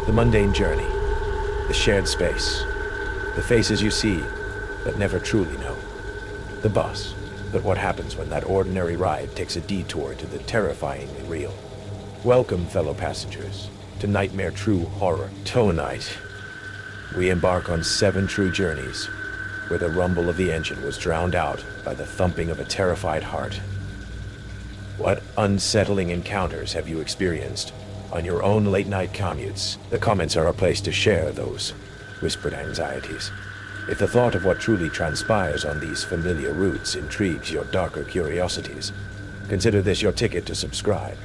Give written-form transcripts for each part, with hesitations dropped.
The mundane journey, the shared space, the faces you see but never truly know. The bus, but what happens when that ordinary ride takes a detour to the terrifyingly real? Welcome, fellow passengers, to Nightmare True Horror. Tonight, we embark on 7 true journeys, where the rumble of the engine was drowned out by the thumping of a terrified heart. What unsettling encounters have you experienced on your own late-night commutes? The comments are a place to share those whispered anxieties. If the thought of what truly transpires on these familiar routes intrigues your darker curiosities, consider this your ticket to subscribe.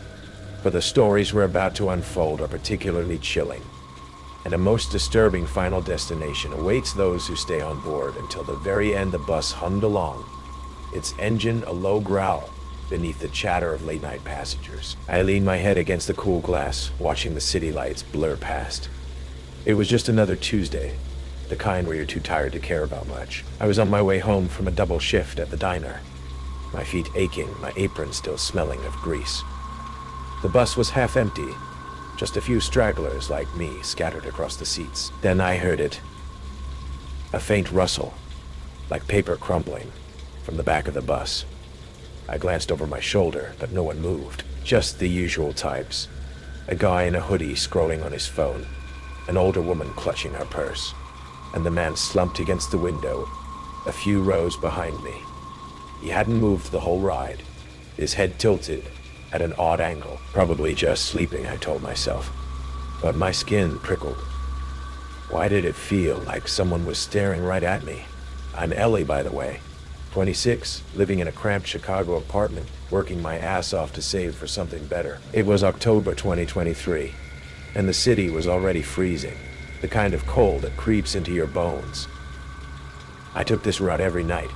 For the stories we're about to unfold are particularly chilling, and a most disturbing final destination awaits those who stay on board until the very end. The bus hummed along, its engine a low growl beneath the chatter of late-night passengers. I leaned my head against the cool glass, watching the city lights blur past. It was just another Tuesday, the kind where you're too tired to care about much. I was on my way home from a double shift at the diner, my feet aching, my apron still smelling of grease. The bus was half empty, just a few stragglers like me scattered across the seats. Then I heard it. A faint rustle, like paper crumpling, from the back of the bus. I glanced over my shoulder, but no one moved. Just the usual types. A guy in a hoodie scrolling on his phone, an older woman clutching her purse, and the man slumped against the window, a few rows behind me. He hadn't moved the whole ride, his head tilted at an odd angle. Probably just sleeping, I told myself, but my skin prickled. Why did it feel like someone was staring right at me? I'm Ellie, by the way. 26, living in a cramped Chicago apartment, working my ass off to save for something better. It was October 2023, and the city was already freezing, the kind of cold that creeps into your bones. I took this route every night,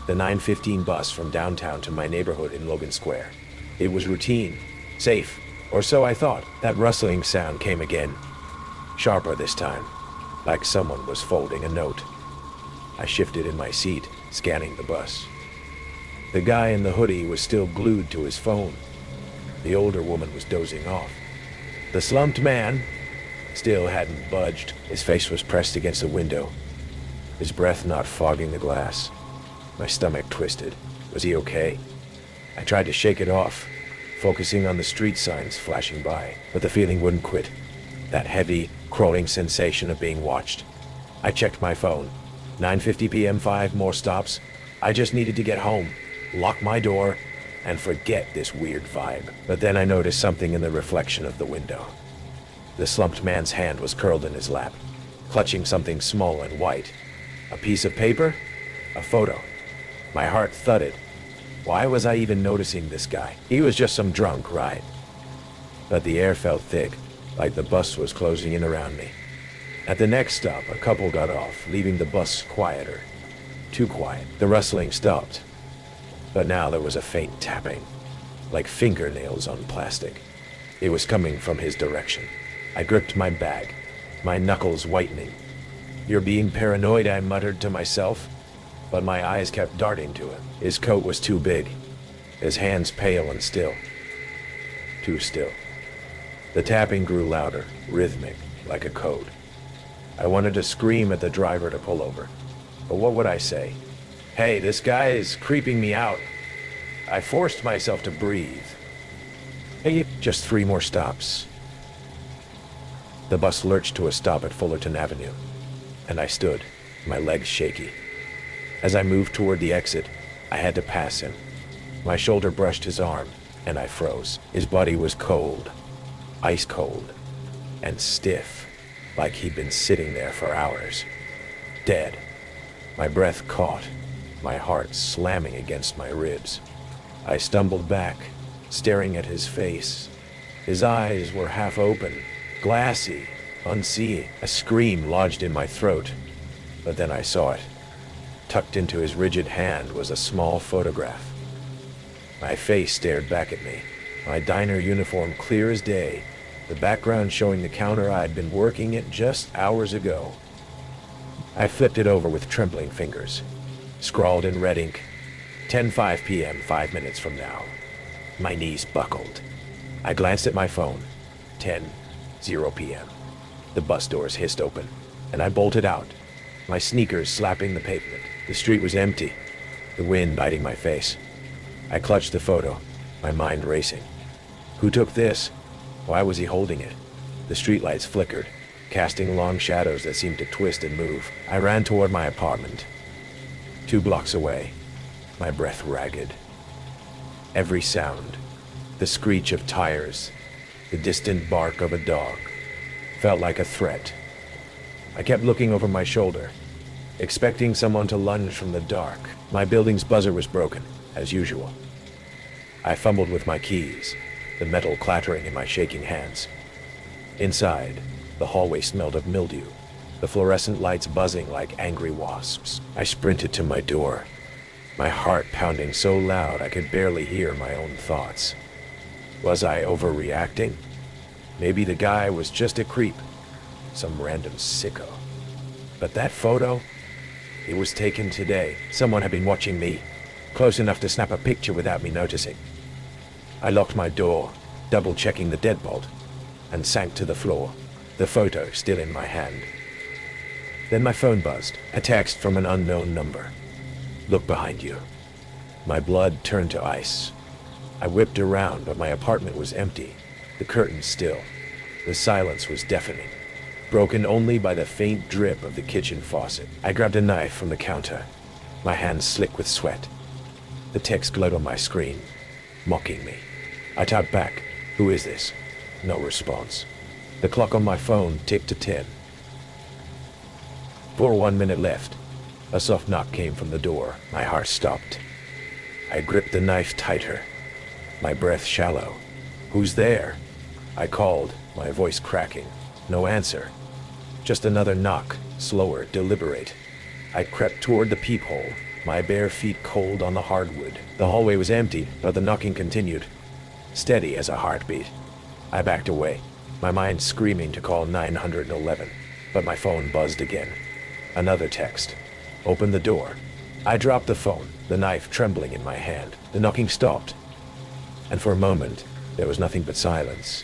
the 9:15 bus from downtown to my neighborhood in Logan Square. It was routine, safe, or so I thought. That rustling sound came again, sharper this time, like someone was folding a note. I shifted in my seat, scanning the bus. The guy in the hoodie was still glued to his phone. The older woman was dozing off. The slumped man still hadn't budged. His face was pressed against the window, his breath not fogging the glass. My stomach twisted. Was he okay? I tried to shake it off, focusing on the street signs flashing by, but the feeling wouldn't quit. That heavy, crawling sensation of being watched. I checked my phone. 9:50 p.m., 5 more stops. I just needed to get home, lock my door, and forget this weird vibe. But then I noticed something in the reflection of the window. The slumped man's hand was curled in his lap, clutching something small and white. A piece of paper? A photo. My heart thudded. Why was I even noticing this guy? He was just some drunk, right? But the air felt thick, like the bus was closing in around me. At the next stop, a couple got off, leaving the bus quieter. Too quiet. The rustling stopped. But now there was a faint tapping, like fingernails on plastic. It was coming from his direction. I gripped my bag, my knuckles whitening. "You're being paranoid," I muttered to myself, but my eyes kept darting to him. His coat was too big, his hands pale and still. Too still. The tapping grew louder, rhythmic, like a code. I wanted to scream at the driver to pull over, but what would I say? Hey, this guy is creeping me out. I forced myself to breathe. Hey, just 3 more stops. The bus lurched to a stop at Fullerton Avenue, and I stood, my legs shaky. As I moved toward the exit, I had to pass him. My shoulder brushed his arm, and I froze. His body was cold, ice cold, and stiff, like he'd been sitting there for hours. Dead. My breath caught, my heart slamming against my ribs. I stumbled back, staring at his face. His eyes were half open, glassy, unseeing. A scream lodged in my throat, but then I saw it. Tucked into his rigid hand was a small photograph. My face stared back at me, my diner uniform clear as day, the background showing the counter I'd been working at just hours ago. I flipped it over with trembling fingers, scrawled in red ink, 10:05 p.m., 5 minutes from now. My knees buckled. I glanced at my phone, 10:0 p.m. The bus doors hissed open, and I bolted out, my sneakers slapping the pavement. The street was empty, the wind biting my face. I clutched the photo, my mind racing. Who took this? Why was he holding it? The streetlights flickered, casting long shadows that seemed to twist and move. I ran toward my apartment. 2 blocks away, my breath ragged. Every sound, the screech of tires, the distant bark of a dog, felt like a threat. I kept looking over my shoulder, expecting someone to lunge from the dark. My building's buzzer was broken, as usual. I fumbled with my keys, the metal clattering in my shaking hands. Inside, the hallway smelled of mildew, the fluorescent lights buzzing like angry wasps. I sprinted to my door, my heart pounding so loud I could barely hear my own thoughts. Was I overreacting? Maybe the guy was just a creep, some random sicko. But that photo? It was taken today. Someone had been watching me, close enough to snap a picture without me noticing. I locked my door, double-checking the deadbolt, and sank to the floor, the photo still in my hand. Then my phone buzzed, a text from an unknown number. "Look behind you." My blood turned to ice. I whipped around, but my apartment was empty, the curtains still. The silence was deafening, broken only by the faint drip of the kitchen faucet. I grabbed a knife from the counter, my hands slick with sweat. The text glowed on my screen, mocking me. I typed back, "Who is this?" No response. The clock on my phone ticked to 10. For 1 minute left, a soft knock came from the door. My heart stopped. I gripped the knife tighter, my breath shallow. "Who's there?" I called, my voice cracking. No answer. Just another knock, slower, deliberate. I crept toward the peephole, my bare feet cold on the hardwood. The hallway was empty, but the knocking continued, steady as a heartbeat. I backed away, my mind screaming to call 911, but my phone buzzed again. Another text. "Open the door." I dropped the phone, the knife trembling in my hand. The knocking stopped, and for a moment, there was nothing but silence.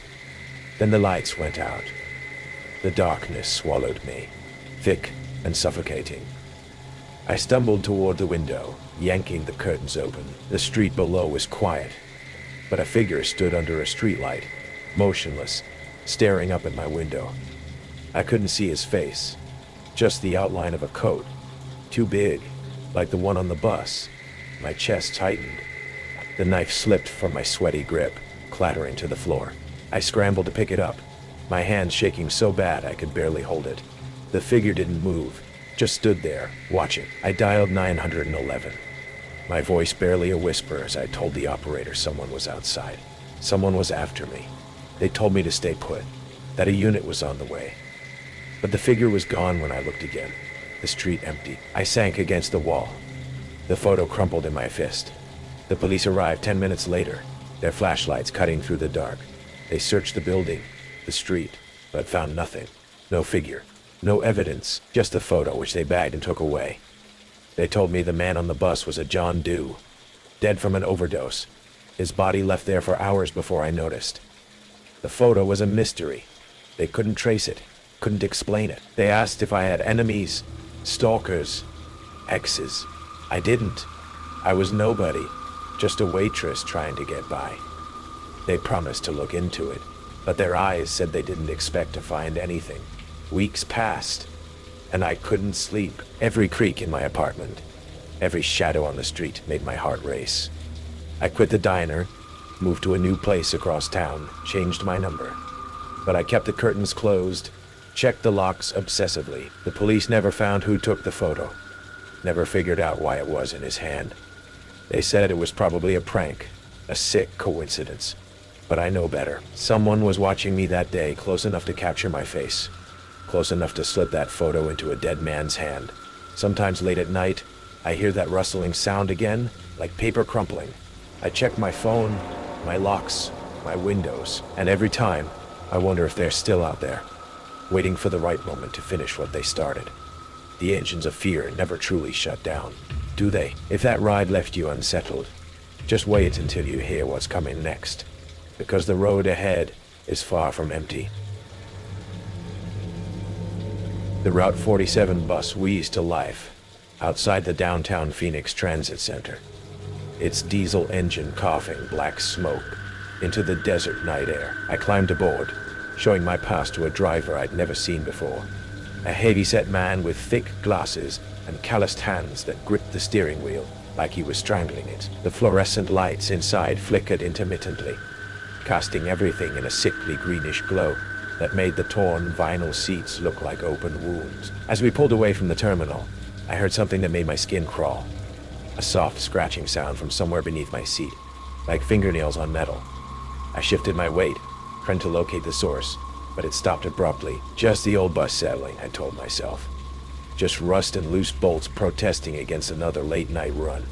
Then the lights went out. The darkness swallowed me, thick and suffocating. I stumbled toward the window, yanking the curtains open. The street below was quiet, but a figure stood under a streetlight, motionless, staring up at my window. I couldn't see his face, just the outline of a coat, too big, like the one on the bus. My chest tightened. The knife slipped from my sweaty grip, clattering to the floor. I scrambled to pick it up, my hands shaking so bad I could barely hold it. The figure didn't move, just stood there, watching. I dialed 911, my voice barely a whisper as I told the operator someone was outside. Someone was after me. They told me to stay put, that a unit was on the way. But the figure was gone when I looked again, the street empty. I sank against the wall. The photo crumpled in my fist. The police arrived 10 minutes later, their flashlights cutting through the dark. They searched the building, the street, but found nothing. No figure, no evidence, just the photo which they bagged and took away. They told me the man on the bus was a John Doe, dead from an overdose. His body left there for hours before I noticed. The photo was a mystery. They couldn't trace it, couldn't explain it. They asked if I had enemies, stalkers, exes. I didn't. I was nobody, just a waitress trying to get by. They promised to look into it, but their eyes said they didn't expect to find anything. Weeks passed, and I couldn't sleep. Every creak in my apartment, every shadow on the street made my heart race. I quit the diner, moved to a new place across town, changed my number. But I kept the curtains closed, checked the locks obsessively. The police never found who took the photo, never figured out why it was in his hand. They said it was probably a prank, a sick coincidence. But I know better. Someone was watching me that day, close enough to capture my face, close enough to slip that photo into a dead man's hand. Sometimes late at night, I hear that rustling sound again, like paper crumpling. I check my phone, my locks, my windows, and every time, I wonder if they're still out there, waiting for the right moment to finish what they started. The engines of fear never truly shut down, do they? If that ride left you unsettled, just wait until you hear what's coming next, because the road ahead is far from empty. The Route 47 bus wheezed to life outside the downtown Phoenix Transit Center, its diesel engine coughing black smoke into the desert night air. I climbed aboard, showing my pass to a driver I'd never seen before. A heavy-set man with thick glasses and calloused hands that gripped the steering wheel like he was strangling it. The fluorescent lights inside flickered intermittently, casting everything in a sickly greenish glow that made the torn vinyl seats look like open wounds. As we pulled away from the terminal, I heard something that made my skin crawl. A soft scratching sound from somewhere beneath my seat, like fingernails on metal. I shifted my weight, trying to locate the source, but it stopped abruptly. Just the old bus settling, I told myself. Just rust and loose bolts protesting against another late-night run.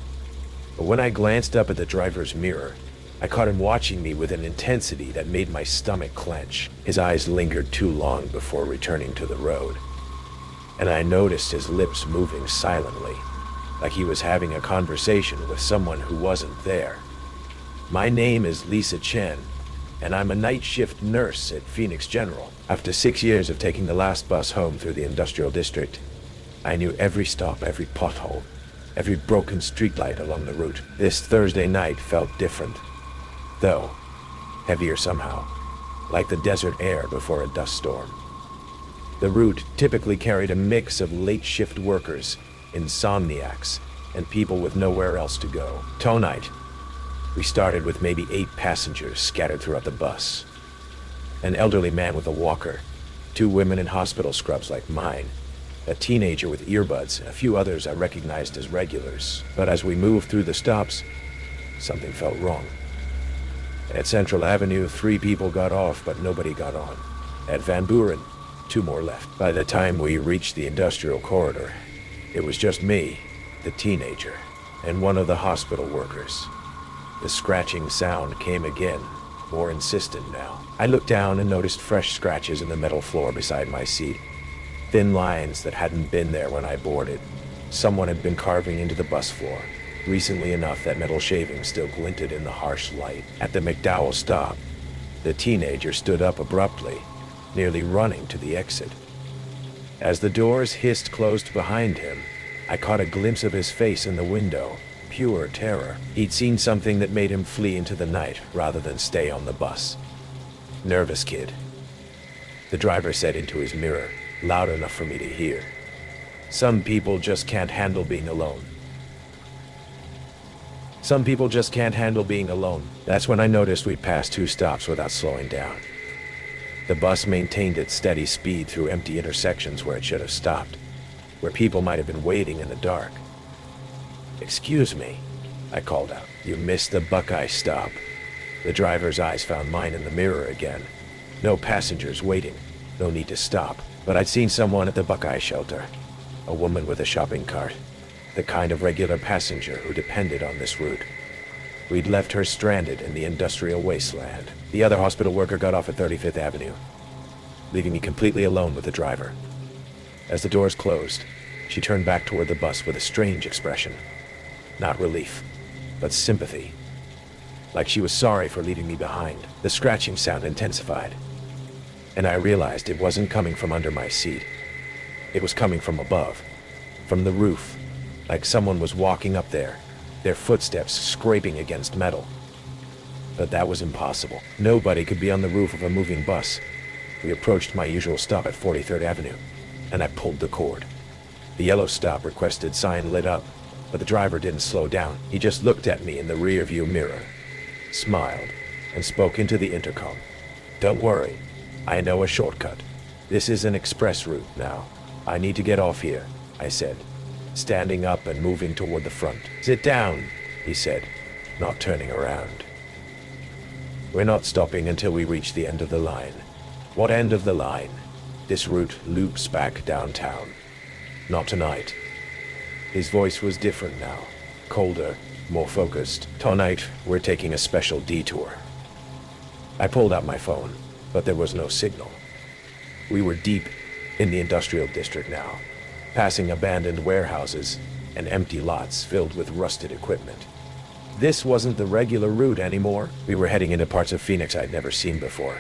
But when I glanced up at the driver's mirror, I caught him watching me with an intensity that made my stomach clench. His eyes lingered too long before returning to the road, and I noticed his lips moving silently, like he was having a conversation with someone who wasn't there. My name is Lisa Chen, and I'm a night shift nurse at Phoenix General. After 6 years of taking the last bus home through the industrial district, I knew every stop, every pothole, every broken streetlight along the route. This Thursday night felt different, though heavier somehow, like the desert air before a dust storm. The route typically carried a mix of late shift workers, insomniacs, and people with nowhere else to go. Tonight, we started with maybe 8 passengers scattered throughout the bus. An elderly man with a walker, 2 women in hospital scrubs like mine, a teenager with earbuds, and a few others I recognized as regulars. But as we moved through the stops, something felt wrong. At Central Avenue, 3 people got off, but nobody got on. At Van Buren, 2 more left. By the time we reached the industrial corridor, it was just me, the teenager, and one of the hospital workers. The scratching sound came again, more insistent now. I looked down and noticed fresh scratches in the metal floor beside my seat. Thin lines that hadn't been there when I boarded. Someone had been carving into the bus floor, recently enough that metal shavings still glinted in the harsh light. At the McDowell stop, the teenager stood up abruptly, nearly running to the exit. As the doors hissed closed behind him, I caught a glimpse of his face in the window. Pure terror. He'd seen something that made him flee into the night rather than stay on the bus. Nervous kid, the driver said into his mirror, loud enough for me to hear. Some people just can't handle being alone. Some people just can't handle being alone. That's when I noticed we'd passed 2 stops without slowing down. The bus maintained its steady speed through empty intersections where it should have stopped, where people might have been waiting in the dark. "Excuse me," I called out. "You missed the Buckeye stop." The driver's eyes found mine in the mirror again. No passengers waiting, no need to stop. But I'd seen someone at the Buckeye shelter, a woman with a shopping cart, the kind of regular passenger who depended on this route. We'd left her stranded in the industrial wasteland. The other hospital worker got off at 35th Avenue, leaving me completely alone with the driver. As the doors closed, she turned back toward the bus with a strange expression. Not relief, but sympathy. Like she was sorry for leaving me behind. The scratching sound intensified, and I realized it wasn't coming from under my seat. It was coming from above, from the roof, like someone was walking up there, their footsteps scraping against metal. But that was impossible. Nobody could be on the roof of a moving bus. We approached my usual stop at 43rd Avenue, and I pulled the cord. The yellow stop requested sign lit up, but the driver didn't slow down. He just looked at me in the rearview mirror, smiled, and spoke into the intercom. "Don't worry, I know a shortcut. This is an express route now. I need to get off here," I said, standing up and moving toward the front. "Sit down," he said, not turning around. "We're not stopping until we reach the end of the line." "What end of the line?" "This route loops back downtown." "Not tonight." His voice was different now, colder, more focused. "Tonight, we're taking a special detour." I pulled out my phone, but there was no signal. We were deep in the industrial district now, passing abandoned warehouses and empty lots filled with rusted equipment. This wasn't the regular route anymore. We were heading into parts of Phoenix I'd never seen before.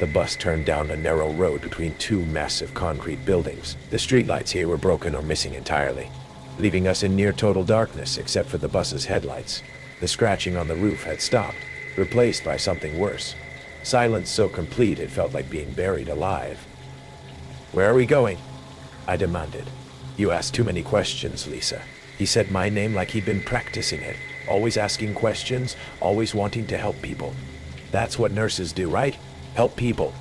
The bus turned down a narrow road between two massive concrete buildings. The streetlights here were broken or missing entirely, leaving us in near total darkness except for the bus's headlights. The scratching on the roof had stopped, replaced by something worse. Silence so complete it felt like being buried alive. "Where are we going?" I demanded. "You ask too many questions, Lisa." He said my name like he'd been practicing it, always asking questions, always wanting to help people. That's what nurses do, right? Help people.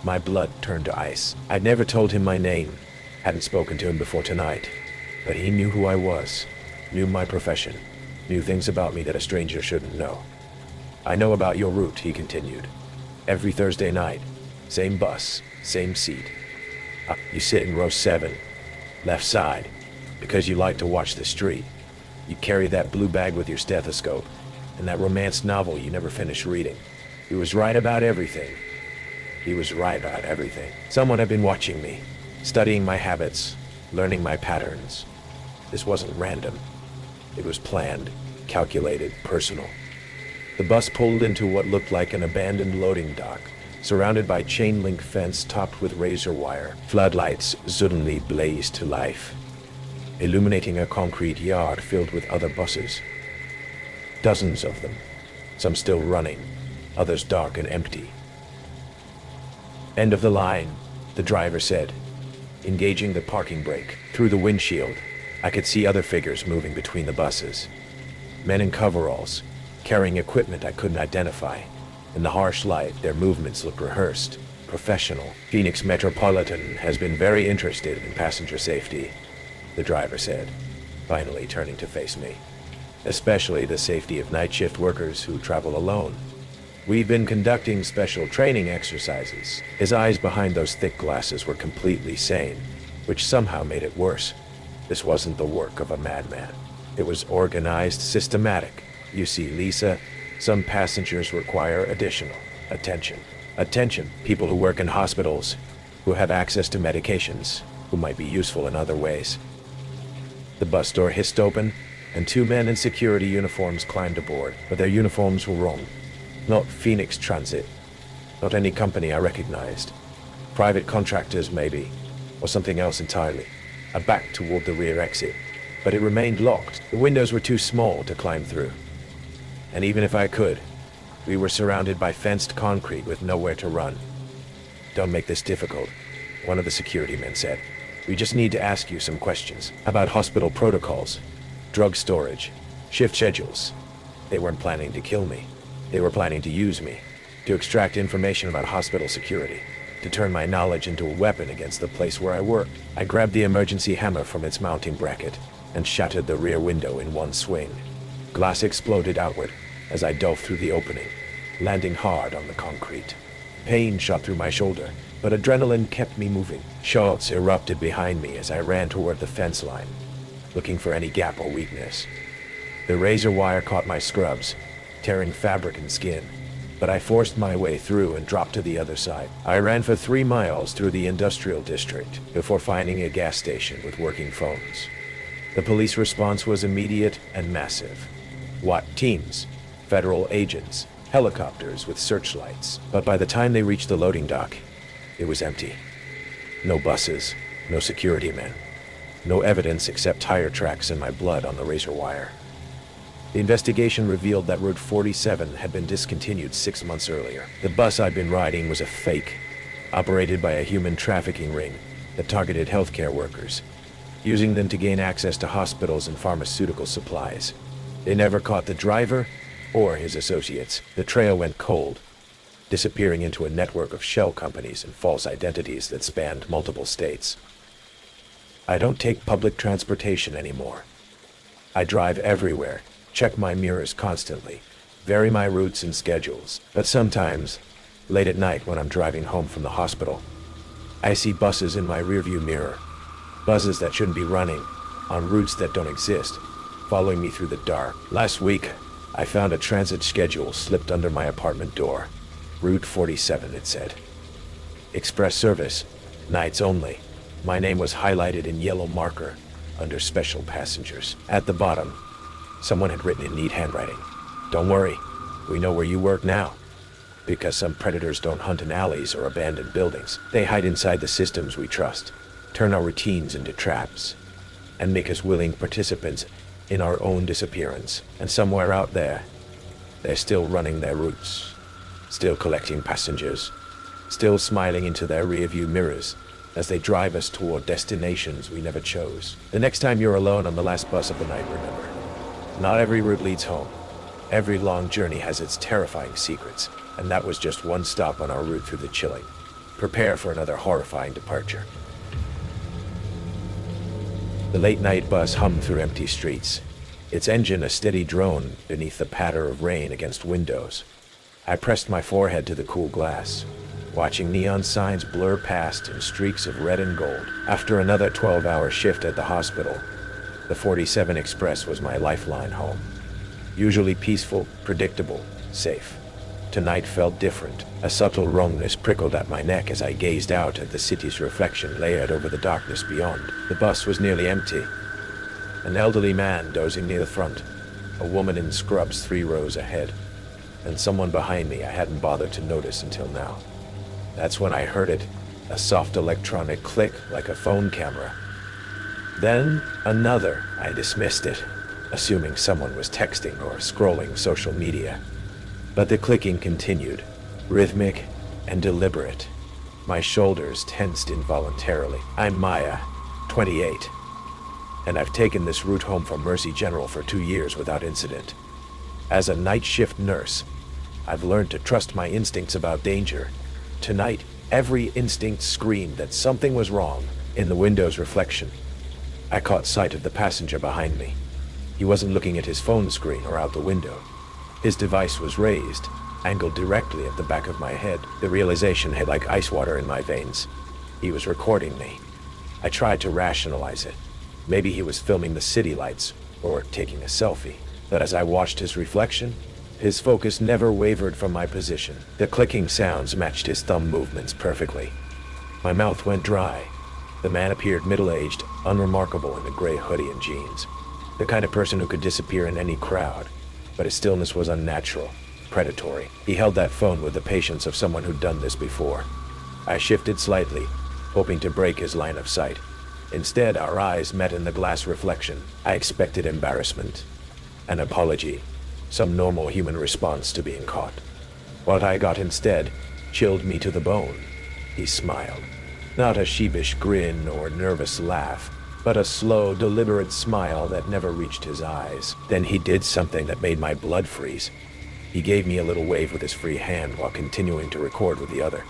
My blood turned to ice. I'd never told him my name, hadn't spoken to him before tonight, but he knew who I was, knew my profession, knew things about me that a stranger shouldn't know. "I know about your route," he continued. "Every Thursday night, same bus, same seat. You sit in row 7, left side, because you like to watch the street. You carry that blue bag with your stethoscope, and that romance novel you never finished reading." He was right about everything. He was right about everything. Someone had been watching me, studying my habits, learning my patterns. This wasn't random. It was planned, calculated, personal. The bus pulled into what looked like an abandoned loading dock, surrounded by chain-link fence topped with razor wire. Floodlights suddenly blazed to life, illuminating a concrete yard filled with other buses. Dozens of them, some still running, others dark and empty. "End of the line," the driver said, engaging the parking brake. Through the windshield, I could see other figures moving between the buses. Men in coveralls, carrying equipment I couldn't identify. In the harsh light, their movements looked rehearsed, professional. "Phoenix Metropolitan has been very interested in passenger safety," the driver said, finally turning to face me. "Especially the safety of night shift workers who travel alone. We've been conducting special training exercises." His eyes behind those thick glasses were completely sane, which somehow made it worse. This wasn't the work of a madman. It was organized, systematic. "You see, Lisa, some passengers require additional attention. Attention, people who work in hospitals, who have access to medications, who might be useful in other ways." The bus door hissed open, and 2 men in security uniforms climbed aboard, but their uniforms were wrong. Not Phoenix Transit, not any company I recognized. Private contractors, maybe, or something else entirely. I backed toward the rear exit, but it remained locked. The windows were too small to climb through. And even if I could, we were surrounded by fenced concrete with nowhere to run. "Don't make this difficult," one of the security men said. "We just need to ask you some questions about hospital protocols, drug storage, shift schedules." They weren't planning to kill me. They were planning to use me, to extract information about hospital security, to turn my knowledge into a weapon against the place where I worked. I grabbed the emergency hammer from its mounting bracket and shattered the rear window in one swing. Glass exploded outward as I dove through the opening, landing hard on the concrete. Pain shot through my shoulder, but adrenaline kept me moving. Shots erupted behind me as I ran toward the fence line, looking for any gap or weakness. The razor wire caught my scrubs, tearing fabric and skin, but I forced my way through and dropped to the other side. I ran for 3 miles through the industrial district before finding a gas station with working phones. The police response was immediate and massive. SWAT teams, federal agents, helicopters with searchlights. But by the time they reached the loading dock, it was empty. No buses, no security men, no evidence except tire tracks and my blood on the razor wire. The investigation revealed that Route 47 had been discontinued 6 months earlier. The bus I'd been riding was a fake, operated by a human trafficking ring that targeted healthcare workers, using them to gain access to hospitals and pharmaceutical supplies. They never caught the driver or his associates. The trail went cold, disappearing into a network of shell companies and false identities that spanned multiple states. I don't take public transportation anymore. I drive everywhere, check my mirrors constantly, vary my routes and schedules. But sometimes, late at night when I'm driving home from the hospital, I see buses in my rearview mirror. Buses that shouldn't be running, on routes that don't exist, following me through the dark. Last week, I found a transit schedule slipped under my apartment door. Route 47, it said. Express service, nights only. My name was highlighted in yellow marker under special passengers. At the bottom, someone had written in neat handwriting, "Don't worry, we know where you work now." Because some predators don't hunt in alleys or abandoned buildings. They hide inside the systems we trust, turn our routines into traps, and make us willing participants in our own disappearance. And somewhere out there, they're still running their routes, still collecting passengers, still smiling into their rearview mirrors as they drive us toward destinations we never chose. The next time you're alone on the last bus of the night, remember, not every route leads home. Every long journey has its terrifying secrets, and that was just one stop on our route through the chilling. Prepare for another horrifying departure. The late-night bus hummed through empty streets, its engine a steady drone beneath the patter of rain against windows. I pressed my forehead to the cool glass, watching neon signs blur past in streaks of red and gold. After another 12-hour shift at the hospital, the 47 Express was my lifeline home. Usually peaceful, predictable, safe. Tonight felt different. A subtle wrongness prickled at my neck as I gazed out at the city's reflection layered over the darkness beyond. The bus was nearly empty. An elderly man dozing near the front, a woman in scrubs 3 rows ahead, and someone behind me I hadn't bothered to notice until now. That's when I heard it, a soft electronic click like a phone camera. Then another. I dismissed it, assuming someone was texting or scrolling social media. But the clicking continued, rhythmic and deliberate. My shoulders tensed involuntarily. I'm Maya, 28, and I've taken this route home from Mercy General for 2 years without incident. As a night shift nurse, I've learned to trust my instincts about danger. Tonight, every instinct screamed that something was wrong. In the window's reflection, I caught sight of the passenger behind me. He wasn't looking at his phone screen or out the window. His device was raised, angled directly at the back of my head. The realization hit like ice water in my veins. He was recording me. I tried to rationalize it. Maybe he was filming the city lights or taking a selfie. But as I watched his reflection, his focus never wavered from my position. The clicking sounds matched his thumb movements perfectly. My mouth went dry. The man appeared middle-aged, unremarkable in a gray hoodie and jeans. The kind of person who could disappear in any crowd. But his stillness was unnatural, predatory. He held that phone with the patience of someone who'd done this before. I shifted slightly, hoping to break his line of sight. Instead, our eyes met in the glass reflection. I expected embarrassment, an apology, some normal human response to being caught. What I got instead chilled me to the bone. He smiled. Not a sheepish grin or nervous laugh, but a slow, deliberate smile that never reached his eyes. Then he did something that made my blood freeze. He gave me a little wave with his free hand while continuing to record with the other.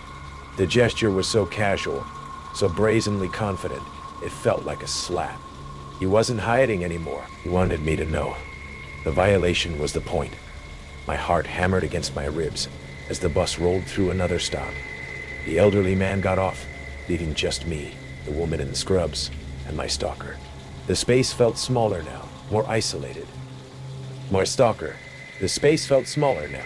The gesture was so casual, so brazenly confident, it felt like a slap. He wasn't hiding anymore. He wanted me to know. The violation was the point. My heart hammered against my ribs as the bus rolled through another stop. The elderly man got off, leaving just me, the woman in the scrubs, and my stalker. The space felt smaller now, more isolated. My stalker. The space felt smaller now,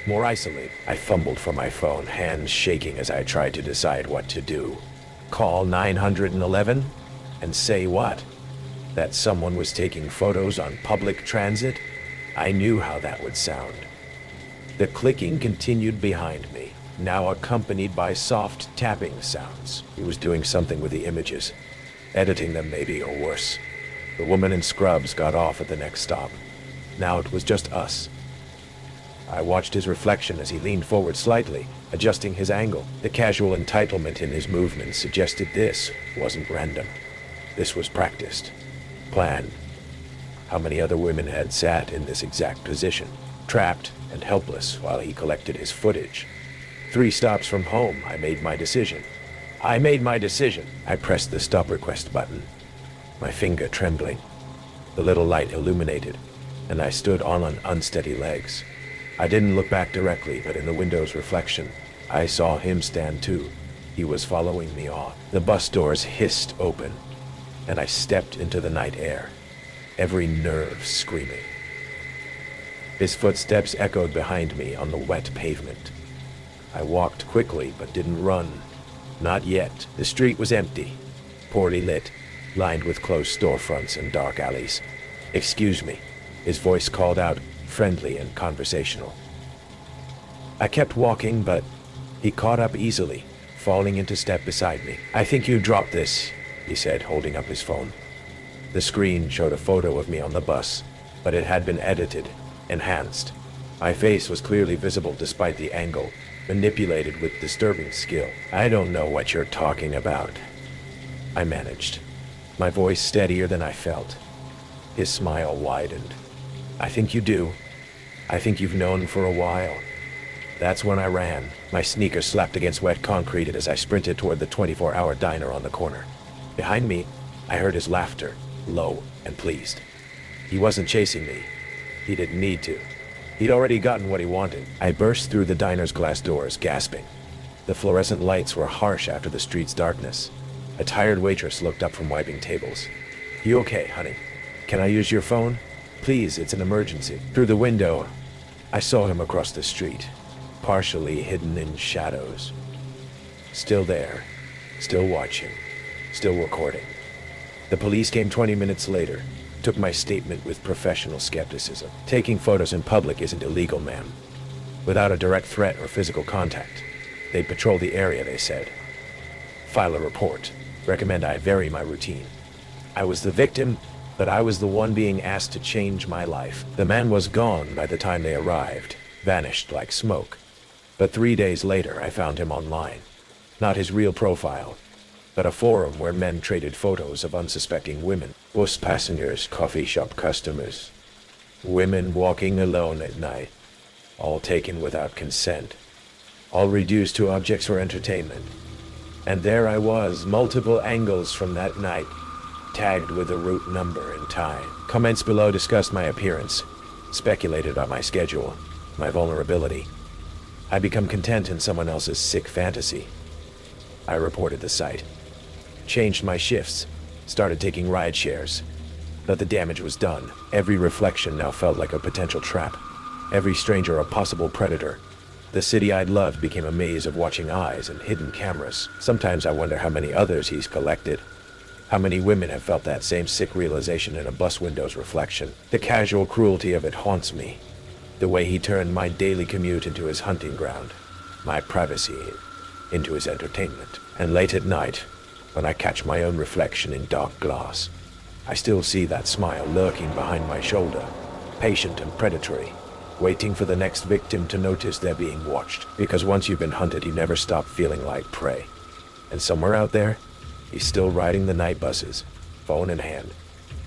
more isolated. I fumbled for my phone, hands shaking as I tried to decide what to do. Call 911 and say what? That someone was taking photos on public transit? I knew how that would sound. The clicking continued behind me, now accompanied by soft tapping sounds. He was doing something with the images. Editing them maybe, or worse. The woman in scrubs got off at the next stop. Now it was just us. I watched his reflection as he leaned forward slightly, adjusting his angle. The casual entitlement in his movements suggested this wasn't random. This was practiced, planned. How many other women had sat in this exact position, trapped and helpless while he collected his footage? 3 stops from home, I made my decision. I pressed the stop request button, my finger trembling. The little light illuminated, and I stood on unsteady legs. I didn't look back directly, but in the window's reflection, I saw him stand too. He was following me on. The bus doors hissed open, and I stepped into the night air, every nerve screaming. His footsteps echoed behind me on the wet pavement. I walked quickly, but didn't run. Not yet. The street was empty, poorly lit, lined with closed storefronts and dark alleys. "Excuse me," his voice called out, friendly and conversational. I kept walking, but he caught up easily, falling into step beside me. "I think you dropped this," he said, holding up his phone. The screen showed a photo of me on the bus, but it had been edited, enhanced. My face was clearly visible despite the angle, manipulated with disturbing skill. "I don't know what you're talking about," I managed, my voice steadier than I felt. His smile widened. "I think you do. I think you've known for a while." That's when I ran, my sneakers slapped against wet concrete as I sprinted toward the 24-hour diner on the corner. Behind me, I heard his laughter, low and pleased. He wasn't chasing me. He didn't need to. He'd already gotten what he wanted. I burst through the diner's glass doors, gasping. The fluorescent lights were harsh after the street's darkness. A tired waitress looked up from wiping tables. "You okay, honey? Can I use your phone? Please, it's an emergency." Through the window, I saw him across the street, partially hidden in shadows. Still there, still watching, still recording. The police came 20 minutes later, took my statement with professional skepticism. "Taking photos in public isn't illegal, ma'am. Without a direct threat or physical contact. They'd patrol the area," they said. "File a report. Recommend I vary my routine." I was the victim, but I was the one being asked to change my life. The man was gone by the time they arrived, vanished like smoke. But 3 days later, I found him online. Not his real profile, but a forum where men traded photos of unsuspecting women, bus passengers, coffee shop customers, women walking alone at night, all taken without consent, all reduced to objects for entertainment. And there I was, multiple angles from that night, tagged with a route number and time. Comments below discussed my appearance, speculated on my schedule, my vulnerability. I become content in someone else's sick fantasy. I reported the site, changed my shifts, started taking ride shares. But the damage was done. Every reflection now felt like a potential trap. Every stranger a possible predator. The city I'd loved became a maze of watching eyes and hidden cameras. Sometimes I wonder how many others he's collected. How many women have felt that same sick realization in a bus window's reflection? The casual cruelty of it haunts me. The way he turned my daily commute into his hunting ground, my privacy into his entertainment. And late at night, when I catch my own reflection in dark glass, I still see that smile lurking behind my shoulder, patient and predatory, waiting for the next victim to notice they're being watched. Because once you've been hunted, you never stop feeling like prey. And somewhere out there, he's still riding the night buses, phone in hand,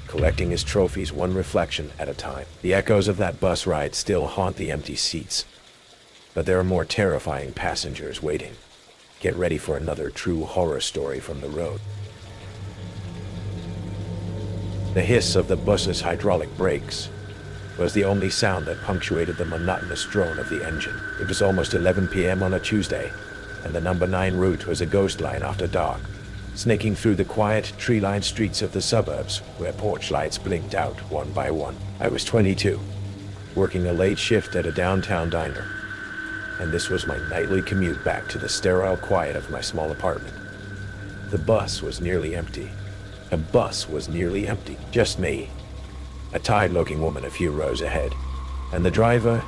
collecting his trophies one reflection at a time. The echoes of that bus ride still haunt the empty seats. But there are more terrifying passengers waiting. Get ready for another true horror story from the road. The hiss of the bus's hydraulic brakes was the only sound that punctuated the monotonous drone of the engine. It was almost 11 p.m. on a Tuesday, and the number 9 route was a ghost line after dark, snaking through the quiet, tree-lined streets of the suburbs where porch lights blinked out one by one. I was 22, working a late shift at a downtown diner, and this was my nightly commute back to the sterile quiet of my small apartment. The bus was nearly empty. A bus was nearly empty. Just me, a tired-looking woman a few rows ahead, and the driver,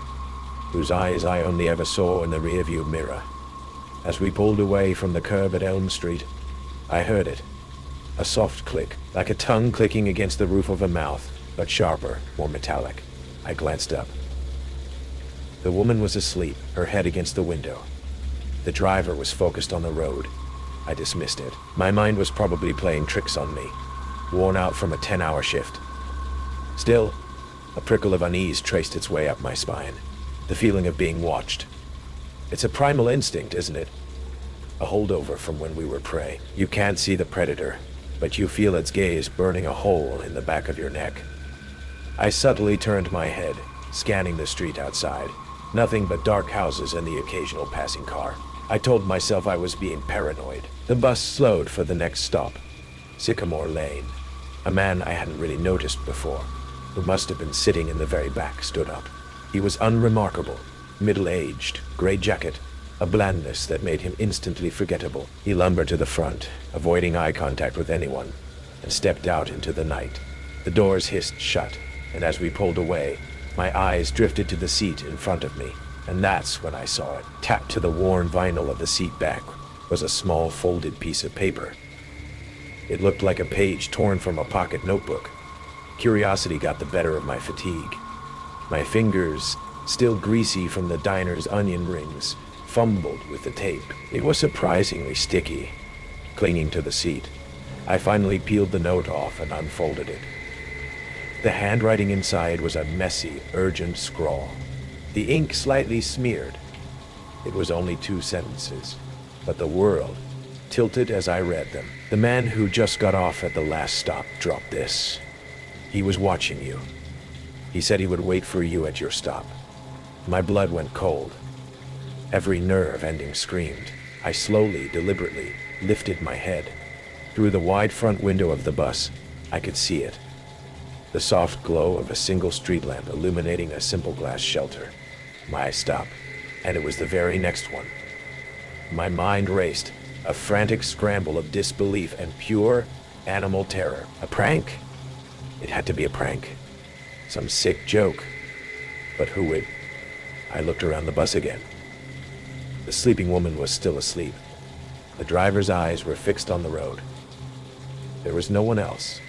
whose eyes I only ever saw in the rearview mirror. As we pulled away from the curb at Elm Street, I heard it. A soft click, like a tongue clicking against the roof of a mouth, but sharper, more metallic. I glanced up. The woman was asleep, her head against the window. The driver was focused on the road. I dismissed it. My mind was probably playing tricks on me, worn out from a 10-hour shift. Still, a prickle of unease traced its way up my spine. The feeling of being watched. It's a primal instinct, isn't it? A holdover from when we were prey. You can't see the predator, but you feel its gaze burning a hole in the back of your neck. I subtly turned my head, scanning the street outside. Nothing but dark houses and the occasional passing car. I told myself I was being paranoid. The bus slowed for the next stop, Sycamore Lane. A man I hadn't really noticed before, who must have been sitting in the very back, stood up. He was unremarkable, middle-aged, gray jacket, a blandness that made him instantly forgettable. He lumbered to the front, avoiding eye contact with anyone, and stepped out into the night. The doors hissed shut, and as we pulled away, my eyes drifted to the seat in front of me. And that's when I saw it. Tapped to the worn vinyl of the seat back was a small folded piece of paper. It looked like a page torn from a pocket notebook. Curiosity got the better of my fatigue. My fingers, still greasy from the diner's onion rings, fumbled with the tape. It was surprisingly sticky, clinging to the seat. I finally peeled the note off and unfolded it. The handwriting inside was a messy, urgent scrawl. The ink slightly smeared. It was only 2 sentences, but the world tilted as I read them. The man who just got off at the last stop dropped this. He was watching you. He said he would wait for you at your stop. My blood went cold. Every nerve ending screamed. I slowly, deliberately lifted my head. Through the wide front window of the bus, I could see it. The soft glow of a single street lamp illuminating a simple glass shelter. My stop, and it was the very next one. My mind raced, a frantic scramble of disbelief and pure animal terror. A prank? It had to be a prank. Some sick joke. But who would? I looked around the bus again. The sleeping woman was still asleep. The driver's eyes were fixed on the road. There was no one else.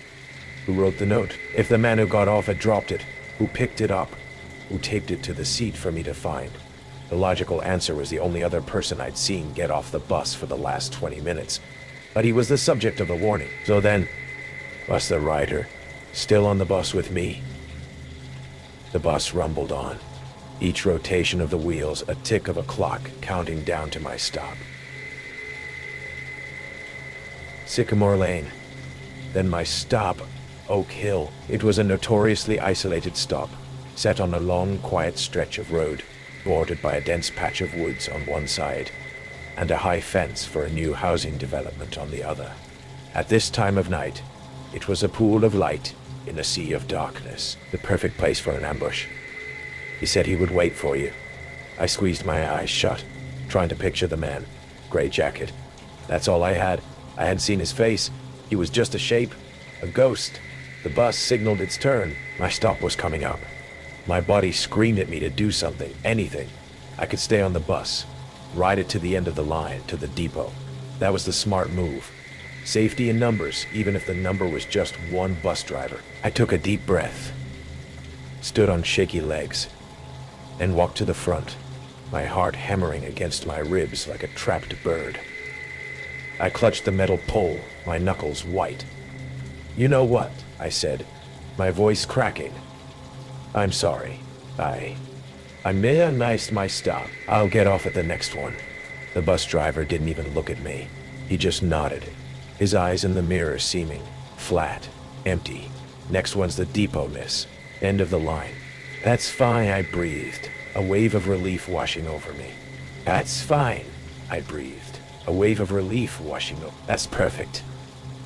Who wrote the note? If the man who got off had dropped it, who picked it up? Who taped it to the seat for me to find? The logical answer was the only other person I'd seen get off the bus for the last 20 minutes. But he was the subject of the warning. So then, was the rider still on the bus with me? The bus rumbled on, each rotation of the wheels a tick of a clock counting down to my stop. Sycamore Lane. Then my stop, Oak Hill. It was a notoriously isolated stop, set on a long, quiet stretch of road, bordered by a dense patch of woods on one side, and a high fence for a new housing development on the other. At this time of night, it was a pool of light in a sea of darkness, the perfect place for an ambush. He said he would wait for you. I squeezed my eyes shut, trying to picture the man. Gray jacket. That's all I had. I had seen his face. He was just a shape, a ghost. The bus signaled its turn. My stop was coming up. My body screamed at me to do something, anything. I could stay on the bus, ride it to the end of the line, to the depot. That was the smart move. Safety in numbers, even if the number was just one bus driver. I took a deep breath, stood on shaky legs, and walked to the front, my heart hammering against my ribs like a trapped bird. I clutched the metal pole, my knuckles white. "You know what?" I said, my voice cracking. "I'm sorry. I may have missed my stop. I'll get off at the next one." The bus driver didn't even look at me. He just nodded, his eyes in the mirror seeming flat, empty. "Next one's the depot, miss. End of the line." "That's fine," I breathed, a wave of relief washing over me. "That's fine," I breathed, a wave of relief washing over. "That's perfect."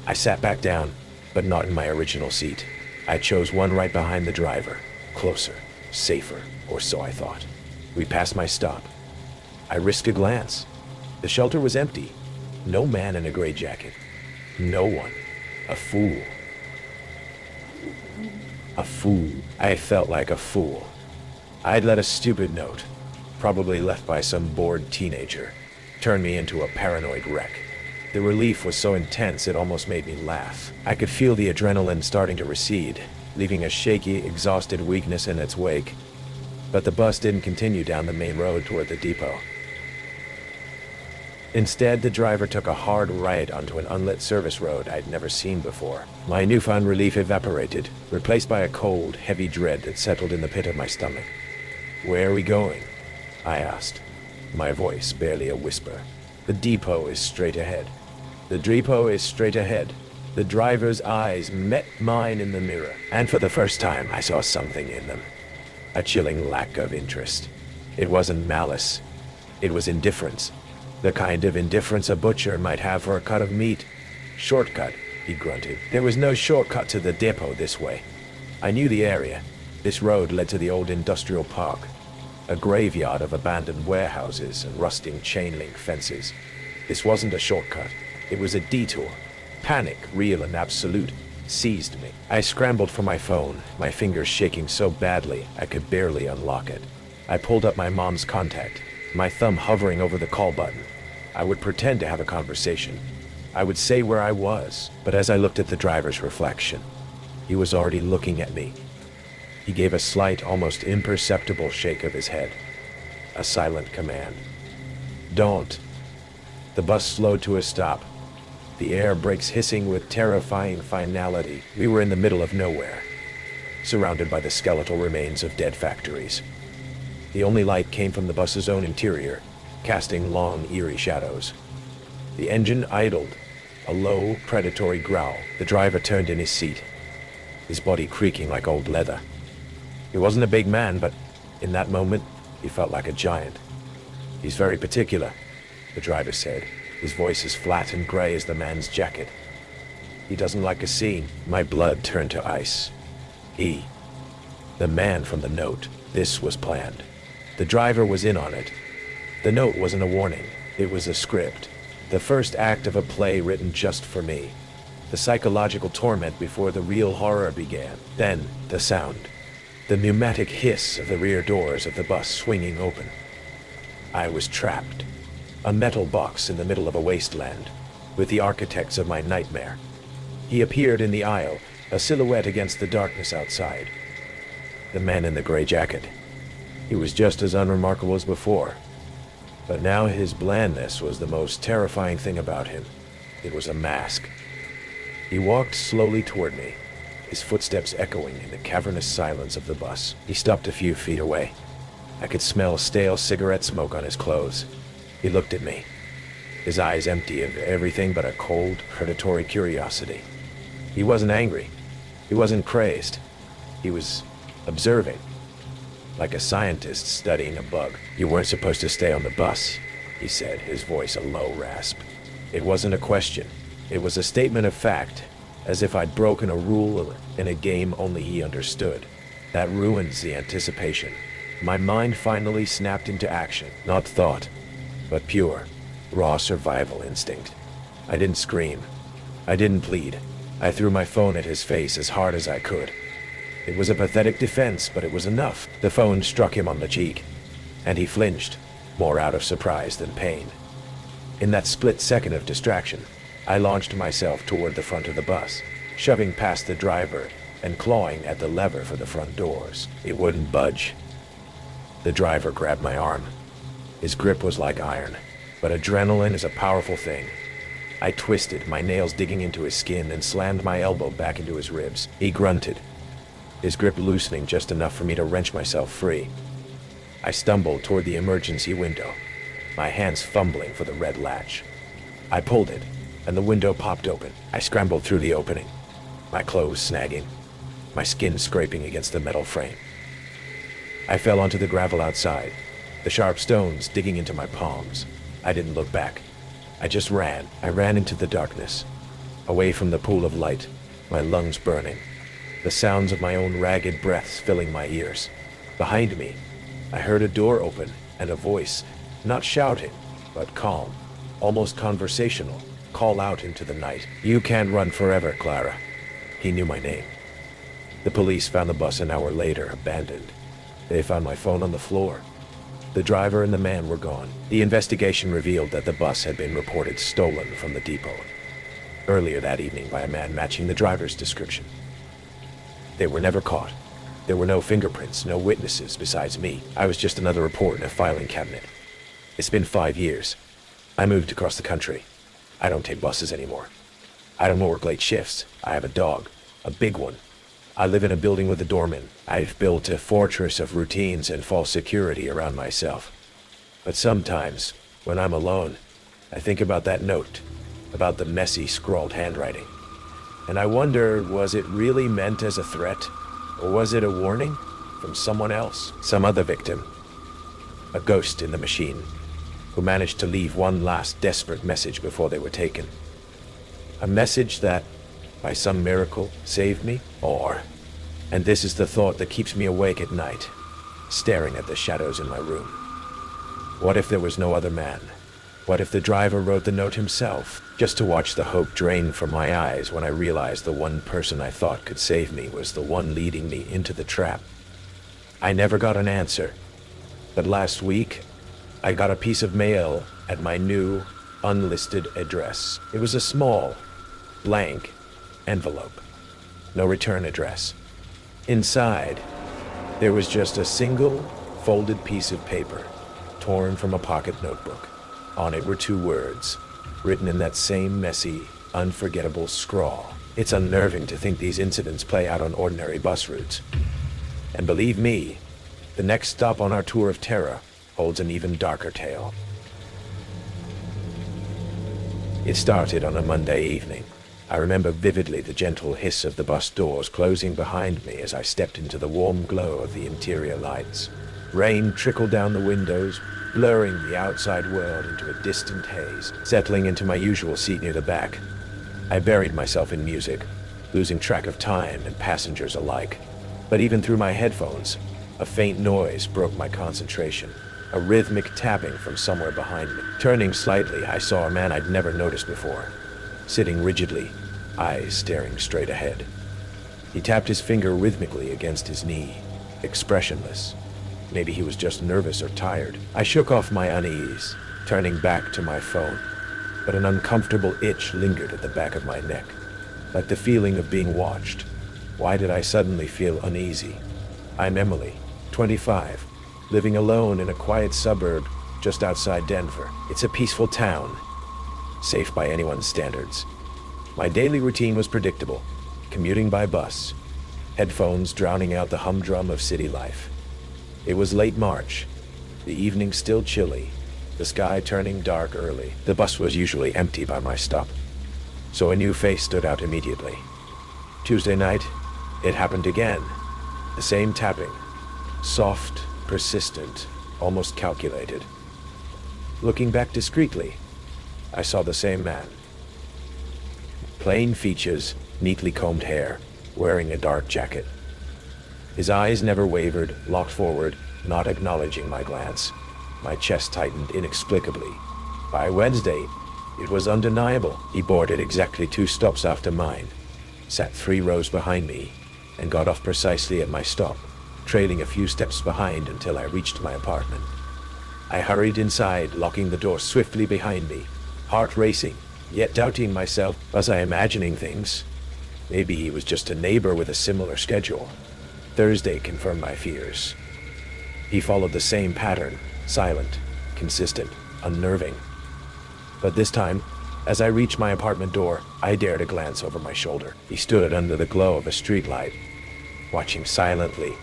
I sat back down, but not in my original seat. I chose one right behind the driver. Closer, safer, or so I thought. We passed my stop. I risked a glance. The shelter was empty. No man in a gray jacket. No one. A fool. A fool. I felt like a fool. I'd let a stupid note, probably left by some bored teenager, turn me into a paranoid wreck. The relief was so intense it almost made me laugh. I could feel the adrenaline starting to recede, leaving a shaky, exhausted weakness in its wake. But the bus didn't continue down the main road toward the depot. Instead, the driver took a hard right onto an unlit service road I'd never seen before. My newfound relief evaporated, replaced by a cold, heavy dread that settled in the pit of my stomach. "Where are we going?" I asked, my voice barely a whisper. "The depot is straight ahead." The depot is straight ahead. The driver's eyes met mine in the mirror, and for the first time I saw something in them. A chilling lack of interest. It wasn't malice. It was indifference. The kind of indifference a butcher might have for a cut of meat. "Shortcut," he grunted. "There was no shortcut to the depot this way." I knew the area. This road led to the old industrial park, a graveyard of abandoned warehouses and rusting chain-link fences. This wasn't a shortcut. It was a detour. Panic, real and absolute, seized me. I scrambled for my phone, my fingers shaking so badly I could barely unlock it. I pulled up my mom's contact, my thumb hovering over the call button. I would pretend to have a conversation. I would say where I was, but as I looked at the driver's reflection, he was already looking at me. He gave a slight, almost imperceptible shake of his head. A silent command. Don't. The bus slowed to a stop. The air brakes hissing with terrifying finality. We were in the middle of nowhere, surrounded by the skeletal remains of dead factories. The only light came from the bus's own interior, casting long, eerie shadows. The engine idled, a low, predatory growl. The driver turned in his seat, his body creaking like old leather. He wasn't a big man, but in that moment, he felt like a giant. "He's very particular," the driver said, his voice as flat and gray as the man's jacket. "He doesn't like a scene." My blood turned to ice. The man from the note. This was planned. The driver was in on it. The note wasn't a warning. It was a script. The first act of a play written just for me. The psychological torment before the real horror began. Then, the sound. The pneumatic hiss of the rear doors of the bus swinging open. I was trapped. A metal box in the middle of a wasteland, with the architects of my nightmare. He appeared in the aisle, a silhouette against the darkness outside. The man in the gray jacket. He was just as unremarkable as before. But now his blandness was the most terrifying thing about him. It was a mask. He walked slowly toward me, his footsteps echoing in the cavernous silence of the bus. He stopped a few feet away. I could smell stale cigarette smoke on his clothes. He looked at me, his eyes empty of everything but a cold, predatory curiosity. He wasn't angry. He wasn't crazed. He was observing, like a scientist studying a bug. "You weren't supposed to stay on the bus," he said, his voice a low rasp. It wasn't a question. It was a statement of fact, as if I'd broken a rule in a game only he understood. That ruins the anticipation. My mind finally snapped into action, not thought, but pure, raw survival instinct. I didn't scream. I didn't plead. I threw my phone at his face as hard as I could. It was a pathetic defense, but it was enough. The phone struck him on the cheek, and he flinched, more out of surprise than pain. In that split second of distraction, I launched myself toward the front of the bus, shoving past the driver and clawing at the lever for the front doors. It wouldn't budge. The driver grabbed my arm. His grip was like iron, but adrenaline is a powerful thing. I twisted, my nails digging into his skin, and slammed my elbow back into his ribs. He grunted, his grip loosening just enough for me to wrench myself free. I stumbled toward the emergency window, my hands fumbling for the red latch. I pulled it, and the window popped open. I scrambled through the opening, my clothes snagging, my skin scraping against the metal frame. I fell onto the gravel outside, the sharp stones digging into my palms. I didn't look back. I just ran. I ran into the darkness, away from the pool of light, my lungs burning, the sounds of my own ragged breaths filling my ears. Behind me, I heard a door open and a voice, not shouting, but calm, almost conversational, call out into the night. "You can't run forever, Clara." He knew my name. The police found the bus an hour later, abandoned. They found my phone on the floor. The driver and the man were gone. The investigation revealed that the bus had been reported stolen from the depot earlier that evening by a man matching the driver's description. They were never caught. There were no fingerprints, no witnesses besides me. I was just another report in a filing cabinet. It's been 5 years. I moved across the country. I don't take buses anymore. I don't work late shifts. I have a dog, a big one. I live in a building with a doorman. I've built a fortress of routines and false security around myself. But sometimes, when I'm alone, I think about that note, about the messy, scrawled handwriting. And I wonder, was it really meant as a threat? Or was it a warning from someone else? Some other victim? A ghost in the machine, who managed to leave one last desperate message before they were taken. A message that, by some miracle, saved me? Or, and this is the thought that keeps me awake at night, staring at the shadows in my room. What if there was no other man? What if the driver wrote the note himself, just to watch the hope drain from my eyes when I realized the one person I thought could save me was the one leading me into the trap? I never got an answer, But last week, I got a piece of mail at my new, unlisted address. It was a small, blank envelope. No return address. Inside, there was just a single, folded piece of paper, torn from a pocket notebook. On it were 2 words, written in that same messy, unforgettable scrawl. It's unnerving to think these incidents play out on ordinary bus routes. And believe me, the next stop on our tour of terror holds an even darker tale. It started on a Monday evening. I remember vividly the gentle hiss of the bus doors closing behind me as I stepped into the warm glow of the interior lights. Rain trickled down the windows, blurring the outside world into a distant haze. Settling into my usual seat near the back, I buried myself in music, losing track of time and passengers alike. But even through my headphones, a faint noise broke my concentration. A rhythmic tapping from somewhere behind me. Turning slightly, I saw a man I'd never noticed before, sitting rigidly, eyes staring straight ahead. He tapped his finger rhythmically against his knee, expressionless. Maybe he was just nervous or tired. I shook off my unease, turning back to my phone, but an uncomfortable itch lingered at the back of my neck, like the feeling of being watched. Why did I suddenly feel uneasy? I'm Emily, 25, living alone in a quiet suburb just outside Denver. It's a peaceful town, safe by anyone's standards. My daily routine was predictable, commuting by bus, headphones drowning out the humdrum of city life. It was late March, the evening still chilly, the sky turning dark early. The bus was usually empty by my stop, so a new face stood out immediately. Tuesday night, it happened again. The same tapping, soft, persistent, almost calculated. Looking back discreetly, I saw the same man. Plain features, neatly combed hair, wearing a dark jacket. His eyes never wavered, locked forward, not acknowledging my glance. My chest tightened inexplicably. By Wednesday, it was undeniable. He boarded exactly 2 stops after mine, sat 3 rows behind me, and got off precisely at my stop, trailing a few steps behind until I reached my apartment. I hurried inside, locking the door swiftly behind me, heart racing, yet doubting myself. Was I imagining things? Maybe he was just a neighbor with a similar schedule. Thursday confirmed my fears. He followed the same pattern, silent, consistent, unnerving. But this time, as I reached my apartment door, I dared a glance over my shoulder. He stood under the glow of a streetlight, watching silently,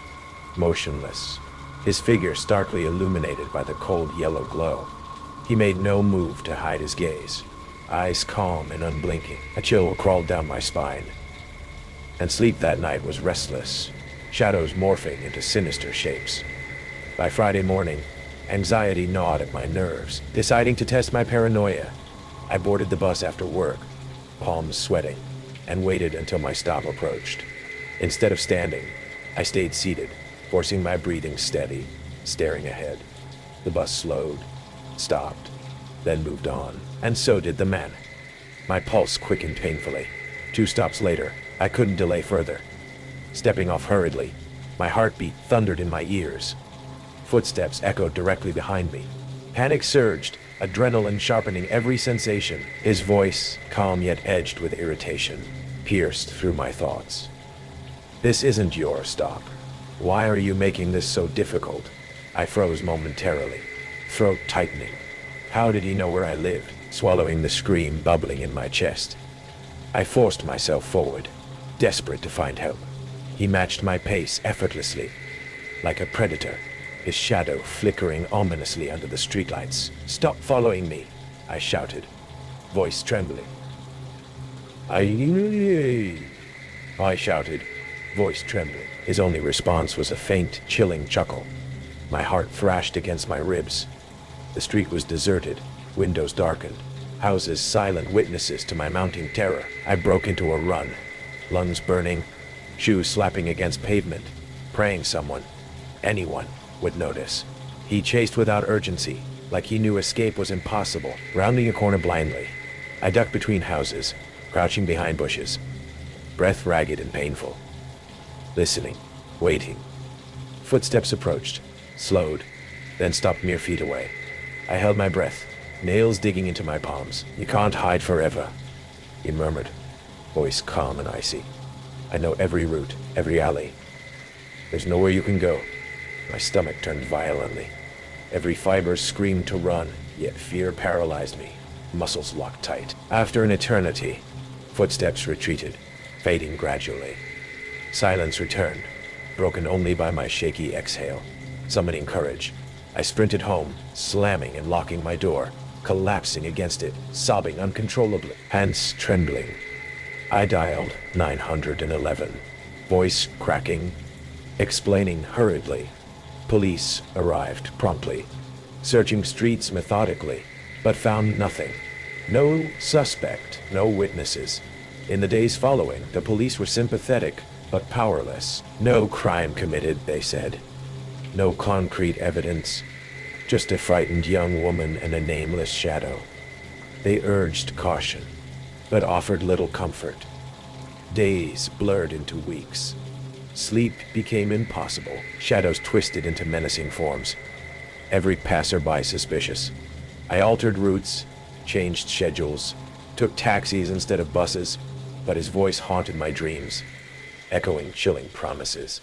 motionless, his figure starkly illuminated by the cold yellow glow. He made no move to hide his gaze, eyes calm and unblinking. A chill crawled down my spine, and sleep that night was restless, shadows morphing into sinister shapes. By Friday morning, anxiety gnawed at my nerves. Deciding to test my paranoia, I boarded the bus after work, palms sweating, and waited until my stop approached. Instead of standing, I stayed seated, forcing my breathing steady, staring ahead. The bus slowed, stopped, then moved on, and so did the man. My pulse quickened painfully. 2 stops later, I couldn't delay further. Stepping off hurriedly, my heartbeat thundered in my ears. Footsteps echoed directly behind me. Panic surged, adrenaline sharpening every sensation. His voice, calm yet edged with irritation, pierced through my thoughts. "This isn't your stop. Why are you making this so difficult?" I froze momentarily, throat tightening. How did he know where I lived? Swallowing the scream bubbling in my chest, I forced myself forward, desperate to find help. He matched my pace effortlessly, like a predator, his shadow flickering ominously under the streetlights. "Stop following me," I shouted, voice trembling. I shouted, voice trembling. His only response was a faint, chilling chuckle. My heart thrashed against my ribs. The street was deserted, windows darkened, houses silent witnesses to my mounting terror. I broke into a run, lungs burning, shoes slapping against pavement, praying someone, anyone, would notice. He chased without urgency, like he knew escape was impossible. Rounding a corner blindly, I ducked between houses, crouching behind bushes, breath ragged and painful. Listening, waiting. Footsteps approached, slowed, then stopped mere feet away. I held my breath, nails digging into my palms. "You can't hide forever," he murmured, voice calm and icy. "I know every route, every alley. There's nowhere you can go." My stomach turned violently. Every fiber screamed to run, yet fear paralyzed me. Muscles locked tight. After an eternity, footsteps retreated, fading gradually. Silence returned, broken only by my shaky exhale. Summoning courage, I sprinted home, slamming and locking my door, collapsing against it, sobbing uncontrollably, hands trembling. I dialed 911, voice cracking, explaining hurriedly. Police arrived promptly, searching streets methodically, but found nothing. No suspect, no witnesses. In the days following, the police were sympathetic, but powerless. "No crime committed," they said. No concrete evidence, just a frightened young woman and a nameless shadow. They urged caution, but offered little comfort. Days blurred into weeks. Sleep became impossible. Shadows twisted into menacing forms. Every passerby suspicious. I altered routes, changed schedules, took taxis instead of buses, but his voice haunted my dreams, echoing chilling promises.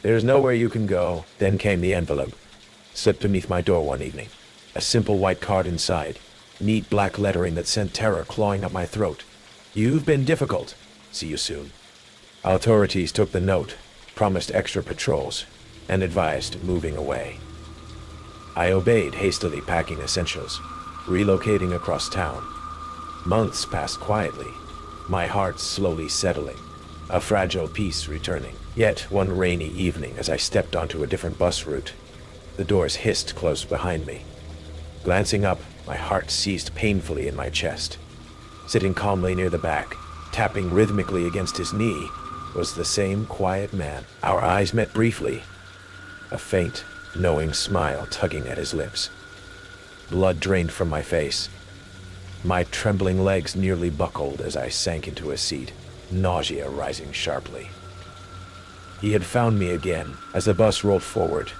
"There's nowhere you can go." Then came the envelope, slipped beneath my door one evening. A simple white card inside, neat black lettering that sent terror clawing up my throat. "You've been difficult. See you soon." Authorities took the note, promised extra patrols, and advised moving away. I obeyed, hastily packing essentials, relocating across town. Months passed quietly, my heart slowly settling, a fragile peace returning. Yet one rainy evening, as I stepped onto a different bus route, the doors hissed close behind me. Glancing up, my heart seized painfully in my chest. Sitting calmly near the back, tapping rhythmically against his knee, was the same quiet man. Our eyes met briefly, a faint, knowing smile tugging at his lips. Blood drained from my face. My trembling legs nearly buckled as I sank into a seat, nausea rising sharply. He had found me again. As the bus rolled forward,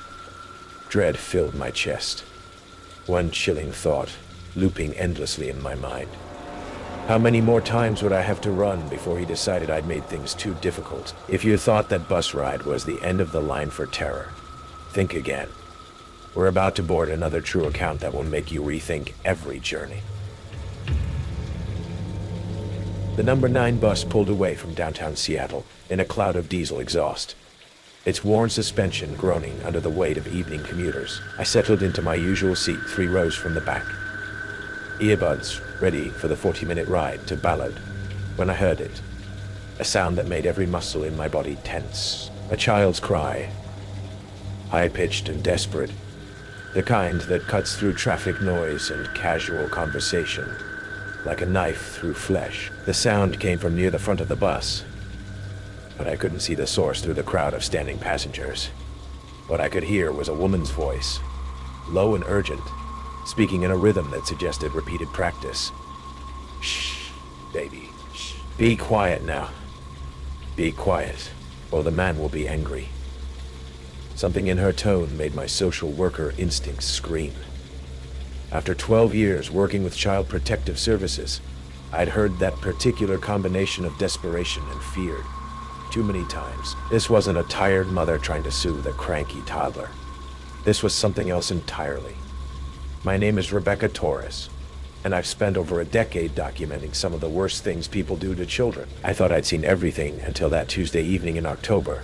dread filled my chest. One chilling thought, looping endlessly in my mind. How many more times would I have to run before he decided I'd made things too difficult? If you thought that bus ride was the end of the line for terror, think again. We're about to board another true account that will make you rethink every journey. The number 9 bus pulled away from downtown Seattle in a cloud of diesel exhaust, its worn suspension groaning under the weight of evening commuters. I settled into my usual seat 3 rows from the back, earbuds ready for the 40-minute ride to Ballard, when I heard it, a sound that made every muscle in my body tense. A child's cry, high-pitched and desperate, the kind that cuts through traffic noise and casual conversation like a knife through flesh. The sound came from near the front of the bus, but I couldn't see the source through the crowd of standing passengers. What I could hear was a woman's voice, low and urgent, speaking in a rhythm that suggested repeated practice. "Shh, baby, shh. Be quiet now. Be quiet, or the man will be angry." Something in her tone made my social worker instincts scream. After 12 years working with Child Protective Services, I'd heard that particular combination of desperation and fear too many times. This wasn't a tired mother trying to soothe a cranky toddler. This was something else entirely. My name is Rebecca Torres, and I've spent over a decade documenting some of the worst things people do to children. I thought I'd seen everything until that Tuesday evening in October,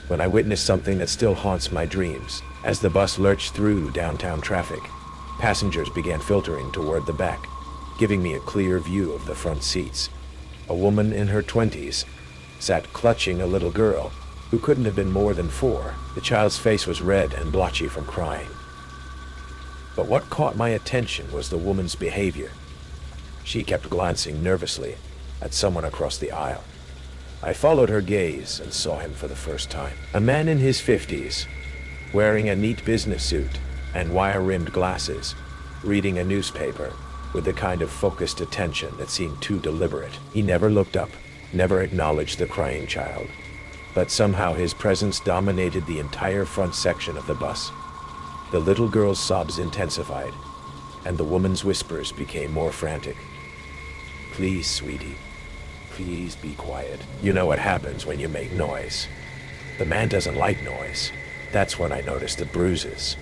when I witnessed something that still haunts my dreams. As the bus lurched through downtown traffic, passengers began filtering toward the back, giving me a clear view of the front seats. A woman in her 20s sat clutching a little girl who couldn't have been more than 4. The child's face was red and blotchy from crying. But what caught my attention was the woman's behavior. She kept glancing nervously at someone across the aisle. I followed her gaze and saw him for the first time. A man in his 50s, wearing a neat business suit and wire-rimmed glasses, reading a newspaper with the kind of focused attention that seemed too deliberate. He never looked up, never acknowledged the crying child, but somehow his presence dominated the entire front section of the bus. The little girl's sobs intensified, and the woman's whispers became more frantic. Please, sweetie. Please be quiet. You know what happens when you make noise. The man doesn't like noise. That's when I noticed the bruises.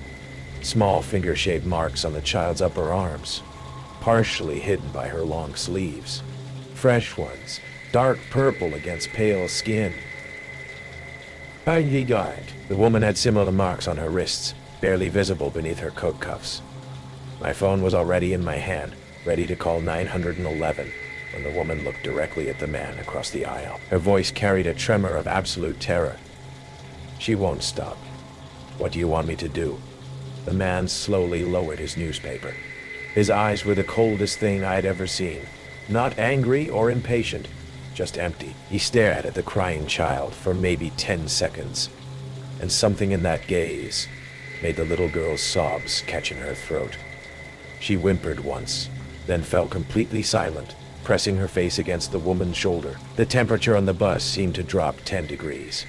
Small finger-shaped marks on the child's upper arms, partially hidden by her long sleeves. Fresh ones, dark purple against pale skin. He died. The woman had similar marks on her wrists, barely visible beneath her coat cuffs. My phone was already in my hand, ready to call 911, when the woman looked directly at the man across the aisle. Her voice carried a tremor of absolute terror. She won't stop. What do you want me to do? The man slowly lowered his newspaper. His eyes were the coldest thing I'd ever seen. Not angry or impatient, just empty. He stared at the crying child for maybe 10 seconds, and something in that gaze made the little girl's sobs catch in her throat. She whimpered once, then fell completely silent, pressing her face against the woman's shoulder. The temperature on the bus seemed to drop 10 degrees.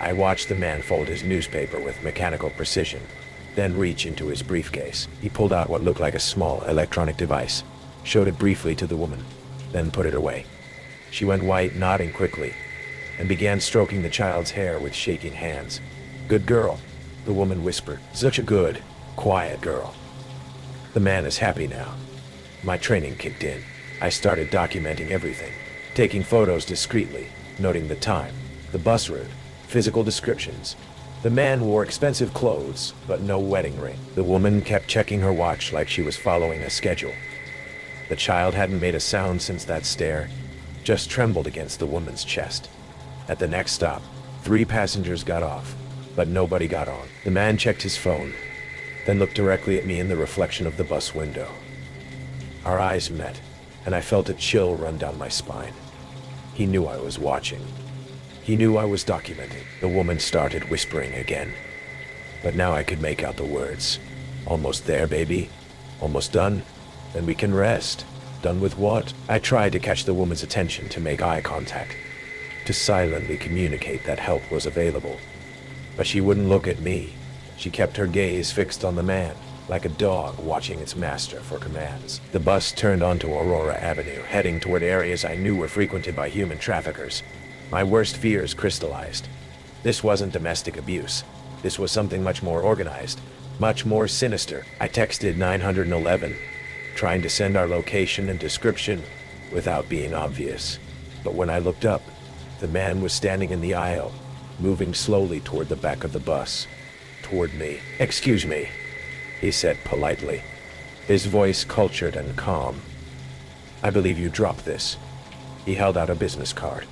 I watched the man fold his newspaper with mechanical precision, then reach into his briefcase. He pulled out what looked like a small electronic device, showed it briefly to the woman, then put it away. She went white, nodding quickly, and began stroking the child's hair with shaking hands. Good girl, the woman whispered. Such a good, quiet girl. The man is happy now. My training kicked in. I started documenting everything, taking photos discreetly, noting the time, the bus route, physical descriptions. The man wore expensive clothes, but no wedding ring. The woman kept checking her watch like she was following a schedule. The child hadn't made a sound since that stare, just trembled against the woman's chest. At the next stop, 3 passengers got off, but nobody got on. The man checked his phone, then looked directly at me in the reflection of the bus window. Our eyes met, and I felt a chill run down my spine. He knew I was watching. He knew I was documenting. The woman started whispering again, but now I could make out the words. Almost there, baby. Almost done. Then we can rest. Done with what? I tried to catch the woman's attention, to make eye contact, to silently communicate that help was available. But she wouldn't look at me. She kept her gaze fixed on the man, like a dog watching its master for commands. The bus turned onto Aurora Avenue, heading toward areas I knew were frequented by human traffickers. My worst fears crystallized. This wasn't domestic abuse. This was something much more organized, much more sinister. I texted 911, trying to send our location and description without being obvious. But when I looked up, the man was standing in the aisle, moving slowly toward the back of the bus, toward me. Excuse me, he said politely, his voice cultured and calm. I believe you dropped this. He held out a business card.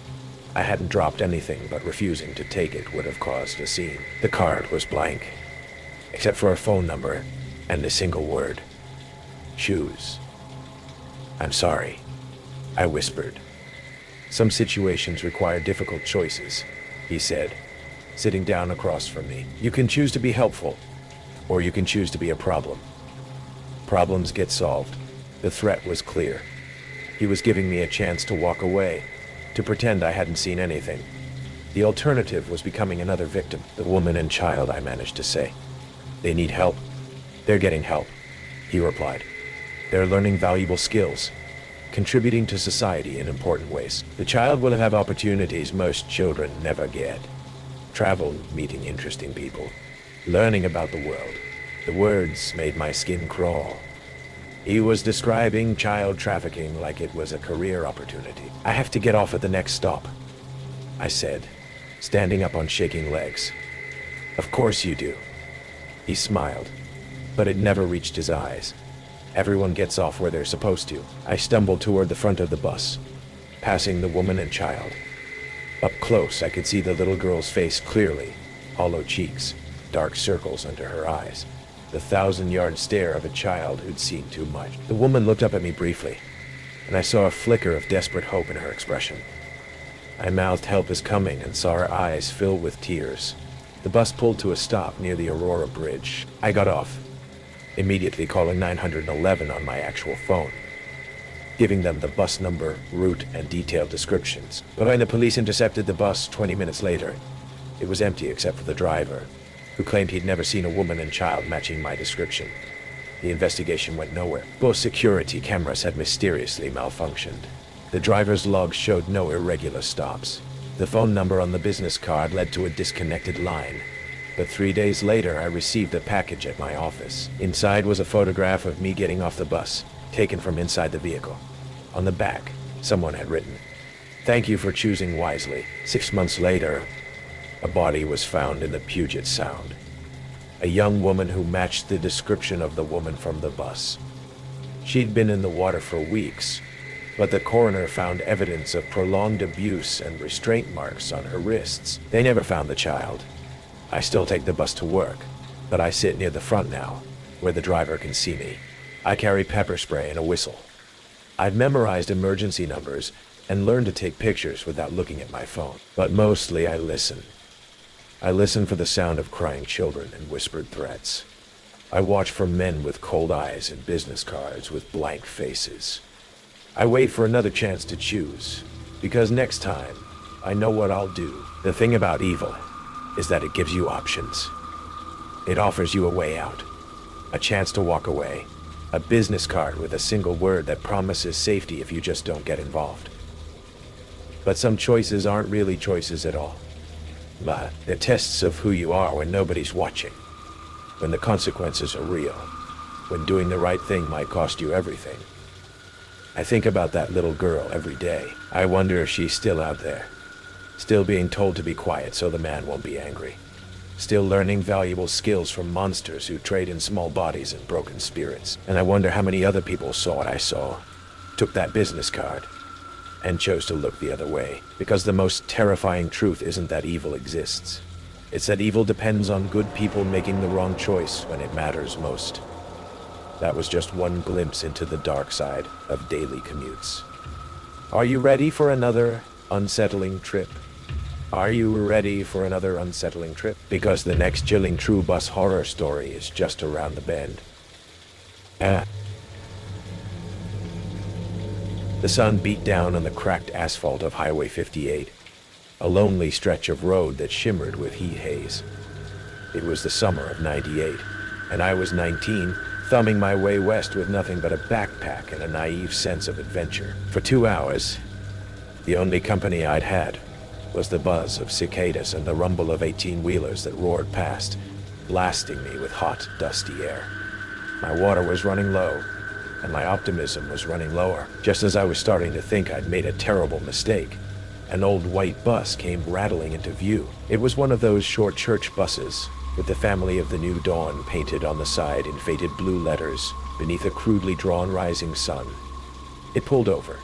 I hadn't dropped anything, but refusing to take it would have caused a scene. The card was blank, except for a phone number and a single word. Shoes. I'm sorry, I whispered. Some situations require difficult choices, he said, sitting down across from me. You can choose to be helpful, or you can choose to be a problem. Problems get solved. The threat was clear. He was giving me a chance to walk away, to pretend I hadn't seen anything. The alternative was becoming another victim. The woman and child, I managed to say. They need help. They're getting help, he replied. They're learning valuable skills, contributing to society in important ways. The child will have opportunities most children never get. Travel, meeting interesting people, learning about the world. The words made my skin crawl. He was describing child trafficking like it was a career opportunity. I have to get off at the next stop, I said, standing up on shaking legs. Of course you do. He smiled, but it never reached his eyes. Everyone gets off where they're supposed to. I stumbled toward the front of the bus, passing the woman and child. Up close, I could see the little girl's face clearly, hollow cheeks, dark circles under her eyes. The 1,000-yard stare of a child who'd seen too much. The woman looked up at me briefly, and I saw a flicker of desperate hope in her expression. I mouthed help is coming and saw her eyes fill with tears. The bus pulled to a stop near the Aurora Bridge. I got off, immediately calling 911 on my actual phone, giving them the bus number, route, and detailed descriptions. But when the police intercepted the bus 20 minutes later, it was empty except for the driver. who claimed he'd never seen a woman and child matching my description. The investigation went nowhere. Both security cameras had mysteriously malfunctioned. The driver's log showed no irregular stops. The phone number on the business card led to a disconnected line. But 3 days later, I received a package at my office. Inside was a photograph of me getting off the bus, taken from inside the vehicle. On the back, someone had written, "Thank you for choosing wisely." 6 months later, a body was found in the Puget Sound. A young woman who matched the description of the woman from the bus. She'd been in the water for weeks, but the coroner found evidence of prolonged abuse and restraint marks on her wrists. They never found the child. I still take the bus to work, but I sit near the front now, where the driver can see me. I carry pepper spray and a whistle. I've memorized emergency numbers and learned to take pictures without looking at my phone. But mostly I listen. I listen for the sound of crying children and whispered threats. I watch for men with cold eyes and business cards with blank faces. I wait for another chance to choose, because next time, I know what I'll do. The thing about evil is that it gives you options. It offers you a way out, a chance to walk away, a business card with a single word that promises safety if you just don't get involved. But some choices aren't really choices at all. But they're tests of who you are when nobody's watching, when the consequences are real, when doing the right thing might cost you everything. I think about that little girl every day. I wonder if she's still out there, still being told to be quiet so the man won't be angry, still learning valuable skills from monsters who trade in small bodies and broken spirits. And I wonder how many other people saw what I saw, took that business card, and chose to look the other way. Because the most terrifying truth isn't that evil exists. It's that evil depends on good people making the wrong choice when it matters most. That was just one glimpse into the dark side of daily commutes. Are you ready for another unsettling trip? Are you ready for another unsettling trip? Because the next chilling true bus horror story is just around the bend. The sun beat down on the cracked asphalt of Highway 58, a lonely stretch of road that shimmered with heat haze. It was the summer of '98, and I was 19, thumbing my way west with nothing but a backpack and a naive sense of adventure. For 2 hours, the only company I'd had was the buzz of cicadas and the rumble of 18-wheelers that roared past, blasting me with hot, dusty air. My water was running low, and my optimism was running lower. Just as I was starting to think I'd made a terrible mistake, an old white bus came rattling into view. It was one of those short church buses, with the family of the new dawn painted on the side in faded blue letters beneath a crudely drawn rising sun. It pulled over,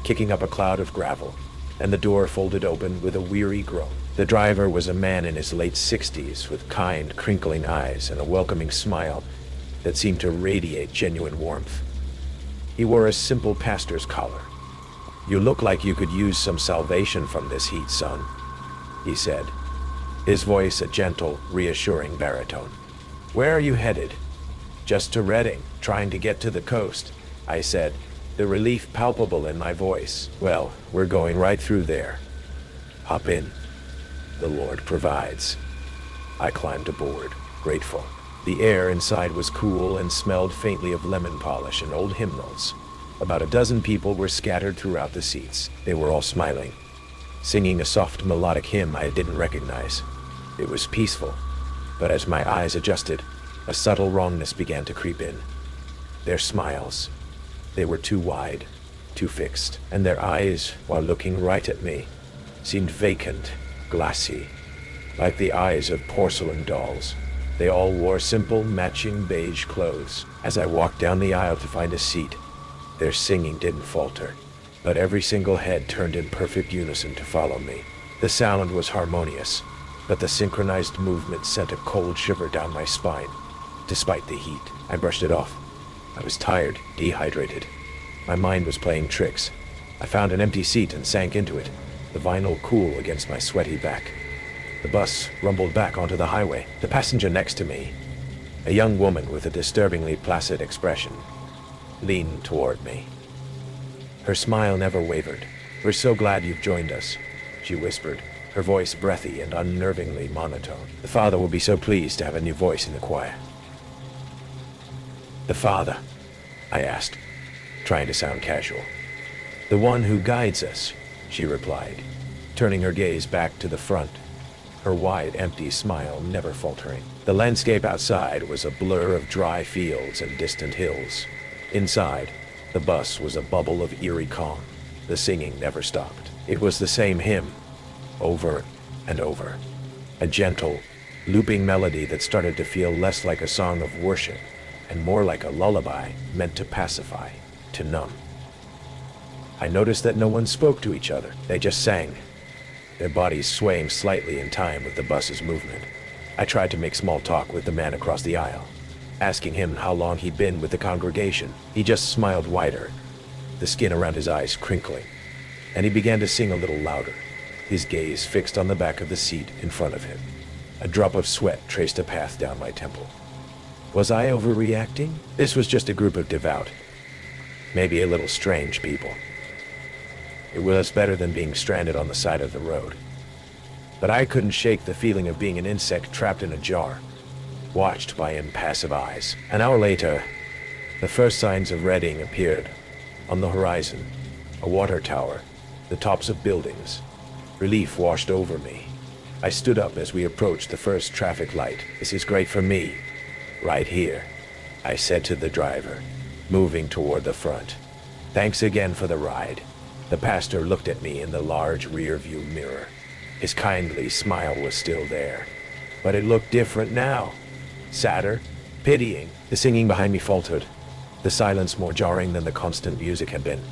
kicking up a cloud of gravel, and the door folded open with a weary groan. The driver was a man in his late 60s with kind, crinkling eyes and a welcoming smile that seemed to radiate genuine warmth. He wore a simple pastor's collar. "You look like you could use some salvation from this heat, son," he said, his voice a gentle, reassuring baritone. "Where are you headed?" "Just to Redding, trying to get to the coast," I said, the relief palpable in my voice. "Well, we're going right through there. Hop in. The Lord provides." I climbed aboard, grateful. The air inside was cool and smelled faintly of lemon polish and old hymnals. About a dozen people were scattered throughout the seats. They were all smiling, singing a soft melodic hymn I didn't recognize. It was peaceful, but as my eyes adjusted, a subtle wrongness began to creep in. Their smiles, they were too wide, too fixed, and their eyes, while looking right at me, seemed vacant, glassy, like the eyes of porcelain dolls. They all wore simple, matching beige clothes. As I walked down the aisle to find a seat, their singing didn't falter, but every single head turned in perfect unison to follow me. The sound was harmonious, but the synchronized movement sent a cold shiver down my spine. Despite the heat, I brushed it off. I was tired, dehydrated. My mind was playing tricks. I found an empty seat and sank into it, the vinyl cool against my sweaty back. The bus rumbled back onto the highway. The passenger next to me, a young woman with a disturbingly placid expression, leaned toward me. Her smile never wavered. "We're so glad you've joined us," she whispered, her voice breathy and unnervingly monotone. The father will be so pleased to have a new voice in the choir. The father? I asked, trying to sound casual. The one who guides us, she replied, turning her gaze back to the front, her wide, empty smile never faltering. The landscape outside was a blur of dry fields and distant hills. Inside, the bus was a bubble of eerie calm. The singing never stopped. It was the same hymn, over and over. A gentle, looping melody that started to feel less like a song of worship and more like a lullaby meant to pacify, to numb. I noticed that no one spoke to each other. They just sang, their bodies swaying slightly in time with the bus's movement. I tried to make small talk with the man across the aisle, asking him how long he'd been with the congregation. He just smiled wider, the skin around his eyes crinkling, and he began to sing a little louder, his gaze fixed on the back of the seat in front of him. A drop of sweat traced a path down my temple. Was I overreacting? This was just a group of devout, maybe a little strange people. It was better than being stranded on the side of the road. But I couldn't shake the feeling of being an insect trapped in a jar, watched by impassive eyes. An hour later, the first signs of Reading appeared. On the horizon, a water tower, the tops of buildings. Relief washed over me. I stood up as we approached the first traffic light. This is great for me. Right here, I said to the driver, moving toward the front. Thanks again for the ride. The pastor looked at me in the large rear-view mirror. His kindly smile was still there, but it looked different now. Sadder, pitying. The singing behind me faltered, the silence more jarring than the constant music had been.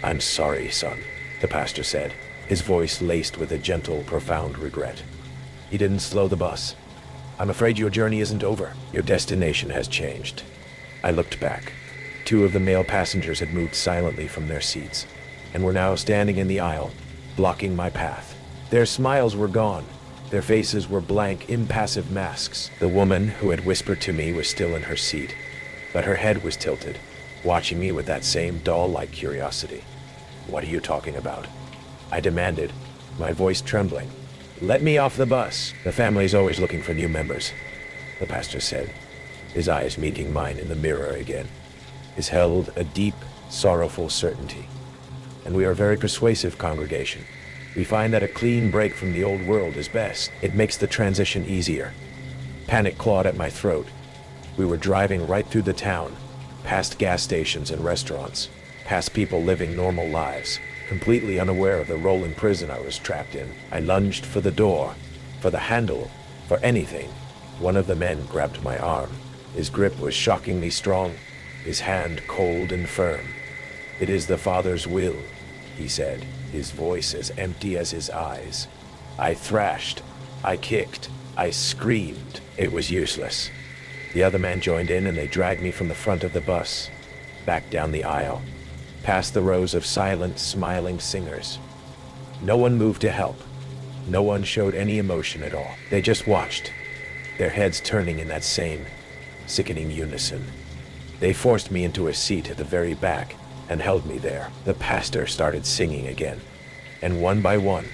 I'm sorry, son, the pastor said, his voice laced with a gentle, profound regret. He didn't slow the bus. I'm afraid your journey isn't over. Your destination has changed. I looked back. 2 of the male passengers had moved silently from their seats and were now standing in the aisle, blocking my path. Their smiles were gone. Their faces were blank, impassive masks. The woman who had whispered to me was still in her seat, but her head was tilted, watching me with that same doll-like curiosity. What are you talking about? I demanded, my voice trembling. Let me off the bus. The family's always looking for new members, the pastor said, his eyes meeting mine in the mirror again. His held a deep, sorrowful certainty. And we are a very persuasive congregation. We find that a clean break from the old world is best. It makes the transition easier. Panic clawed at my throat. We were driving right through the town, past gas stations and restaurants, past people living normal lives, completely unaware of the rolling prison I was trapped in. I lunged for the door, for the handle, for anything. One of the men grabbed my arm. His grip was shockingly strong, his hand cold and firm. It is the Father's will, he said, his voice as empty as his eyes. I thrashed, I kicked, I screamed. It was useless. The other man joined in and they dragged me from the front of the bus, back down the aisle, past the rows of silent, smiling singers. No one moved to help. No one showed any emotion at all. They just watched, their heads turning in that same, sickening unison. They forced me into a seat at the very back and held me there. The pastor started singing again, and one by one,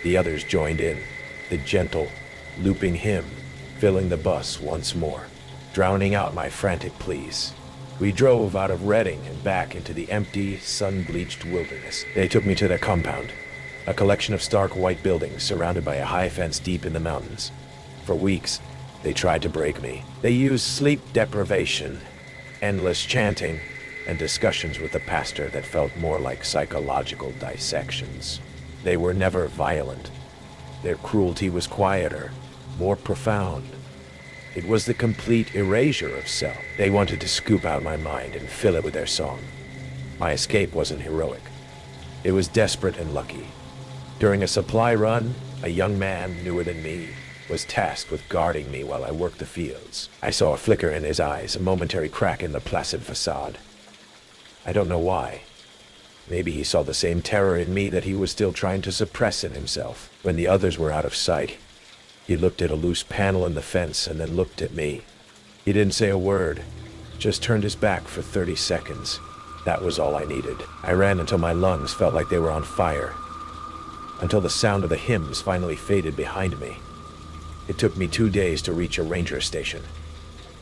the others joined in, the gentle, looping hymn filling the bus once more, drowning out my frantic pleas. We drove out of Reading and back into the empty, sun-bleached wilderness. They took me to their compound, a collection of stark white buildings surrounded by a high fence deep in the mountains. For weeks, they tried to break me. They used sleep deprivation, endless chanting, and discussions with the pastor that felt more like psychological dissections. They were never violent. Their cruelty was quieter, more profound. It was the complete erasure of self. They wanted to scoop out my mind and fill it with their song. My escape wasn't heroic. It was desperate and lucky. During a supply run, a young man, newer than me, was tasked with guarding me while I worked the fields. I saw a flicker in his eyes, a momentary crack in the placid facade. I don't know why. Maybe he saw the same terror in me that he was still trying to suppress in himself. When the others were out of sight, he looked at a loose panel in the fence and then looked at me. He didn't say a word, just turned his back for 30 seconds. That was all I needed. I ran until my lungs felt like they were on fire. until the sound of the hymns finally faded behind me. It took me 2 days to reach a ranger station.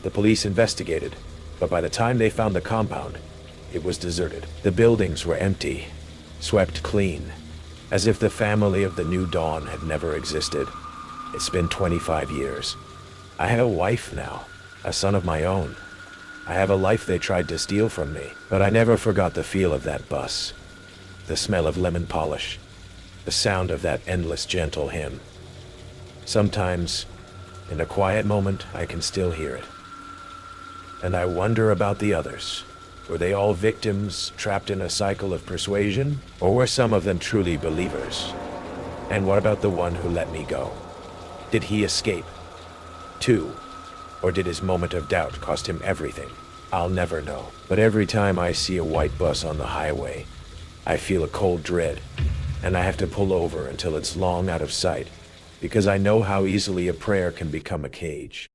The police investigated, but by the time they found the compound, it was deserted. The buildings were empty, swept clean, as if the family of the New Dawn had never existed. It's been 25 years. I have a wife now, a son of my own. I have a life they tried to steal from me, but I never forgot the feel of that bus, the smell of lemon polish, the sound of that endless gentle hymn. Sometimes, in a quiet moment, I can still hear it. And I wonder about the others. Were they all victims trapped in a cycle of persuasion? Or were some of them truly believers? And what about the one who let me go? Did he escape, too? Or did his moment of doubt cost him everything? I'll never know. But every time I see a white bus on the highway, I feel a cold dread, and I have to pull over until it's long out of sight, because I know how easily a prayer can become a cage.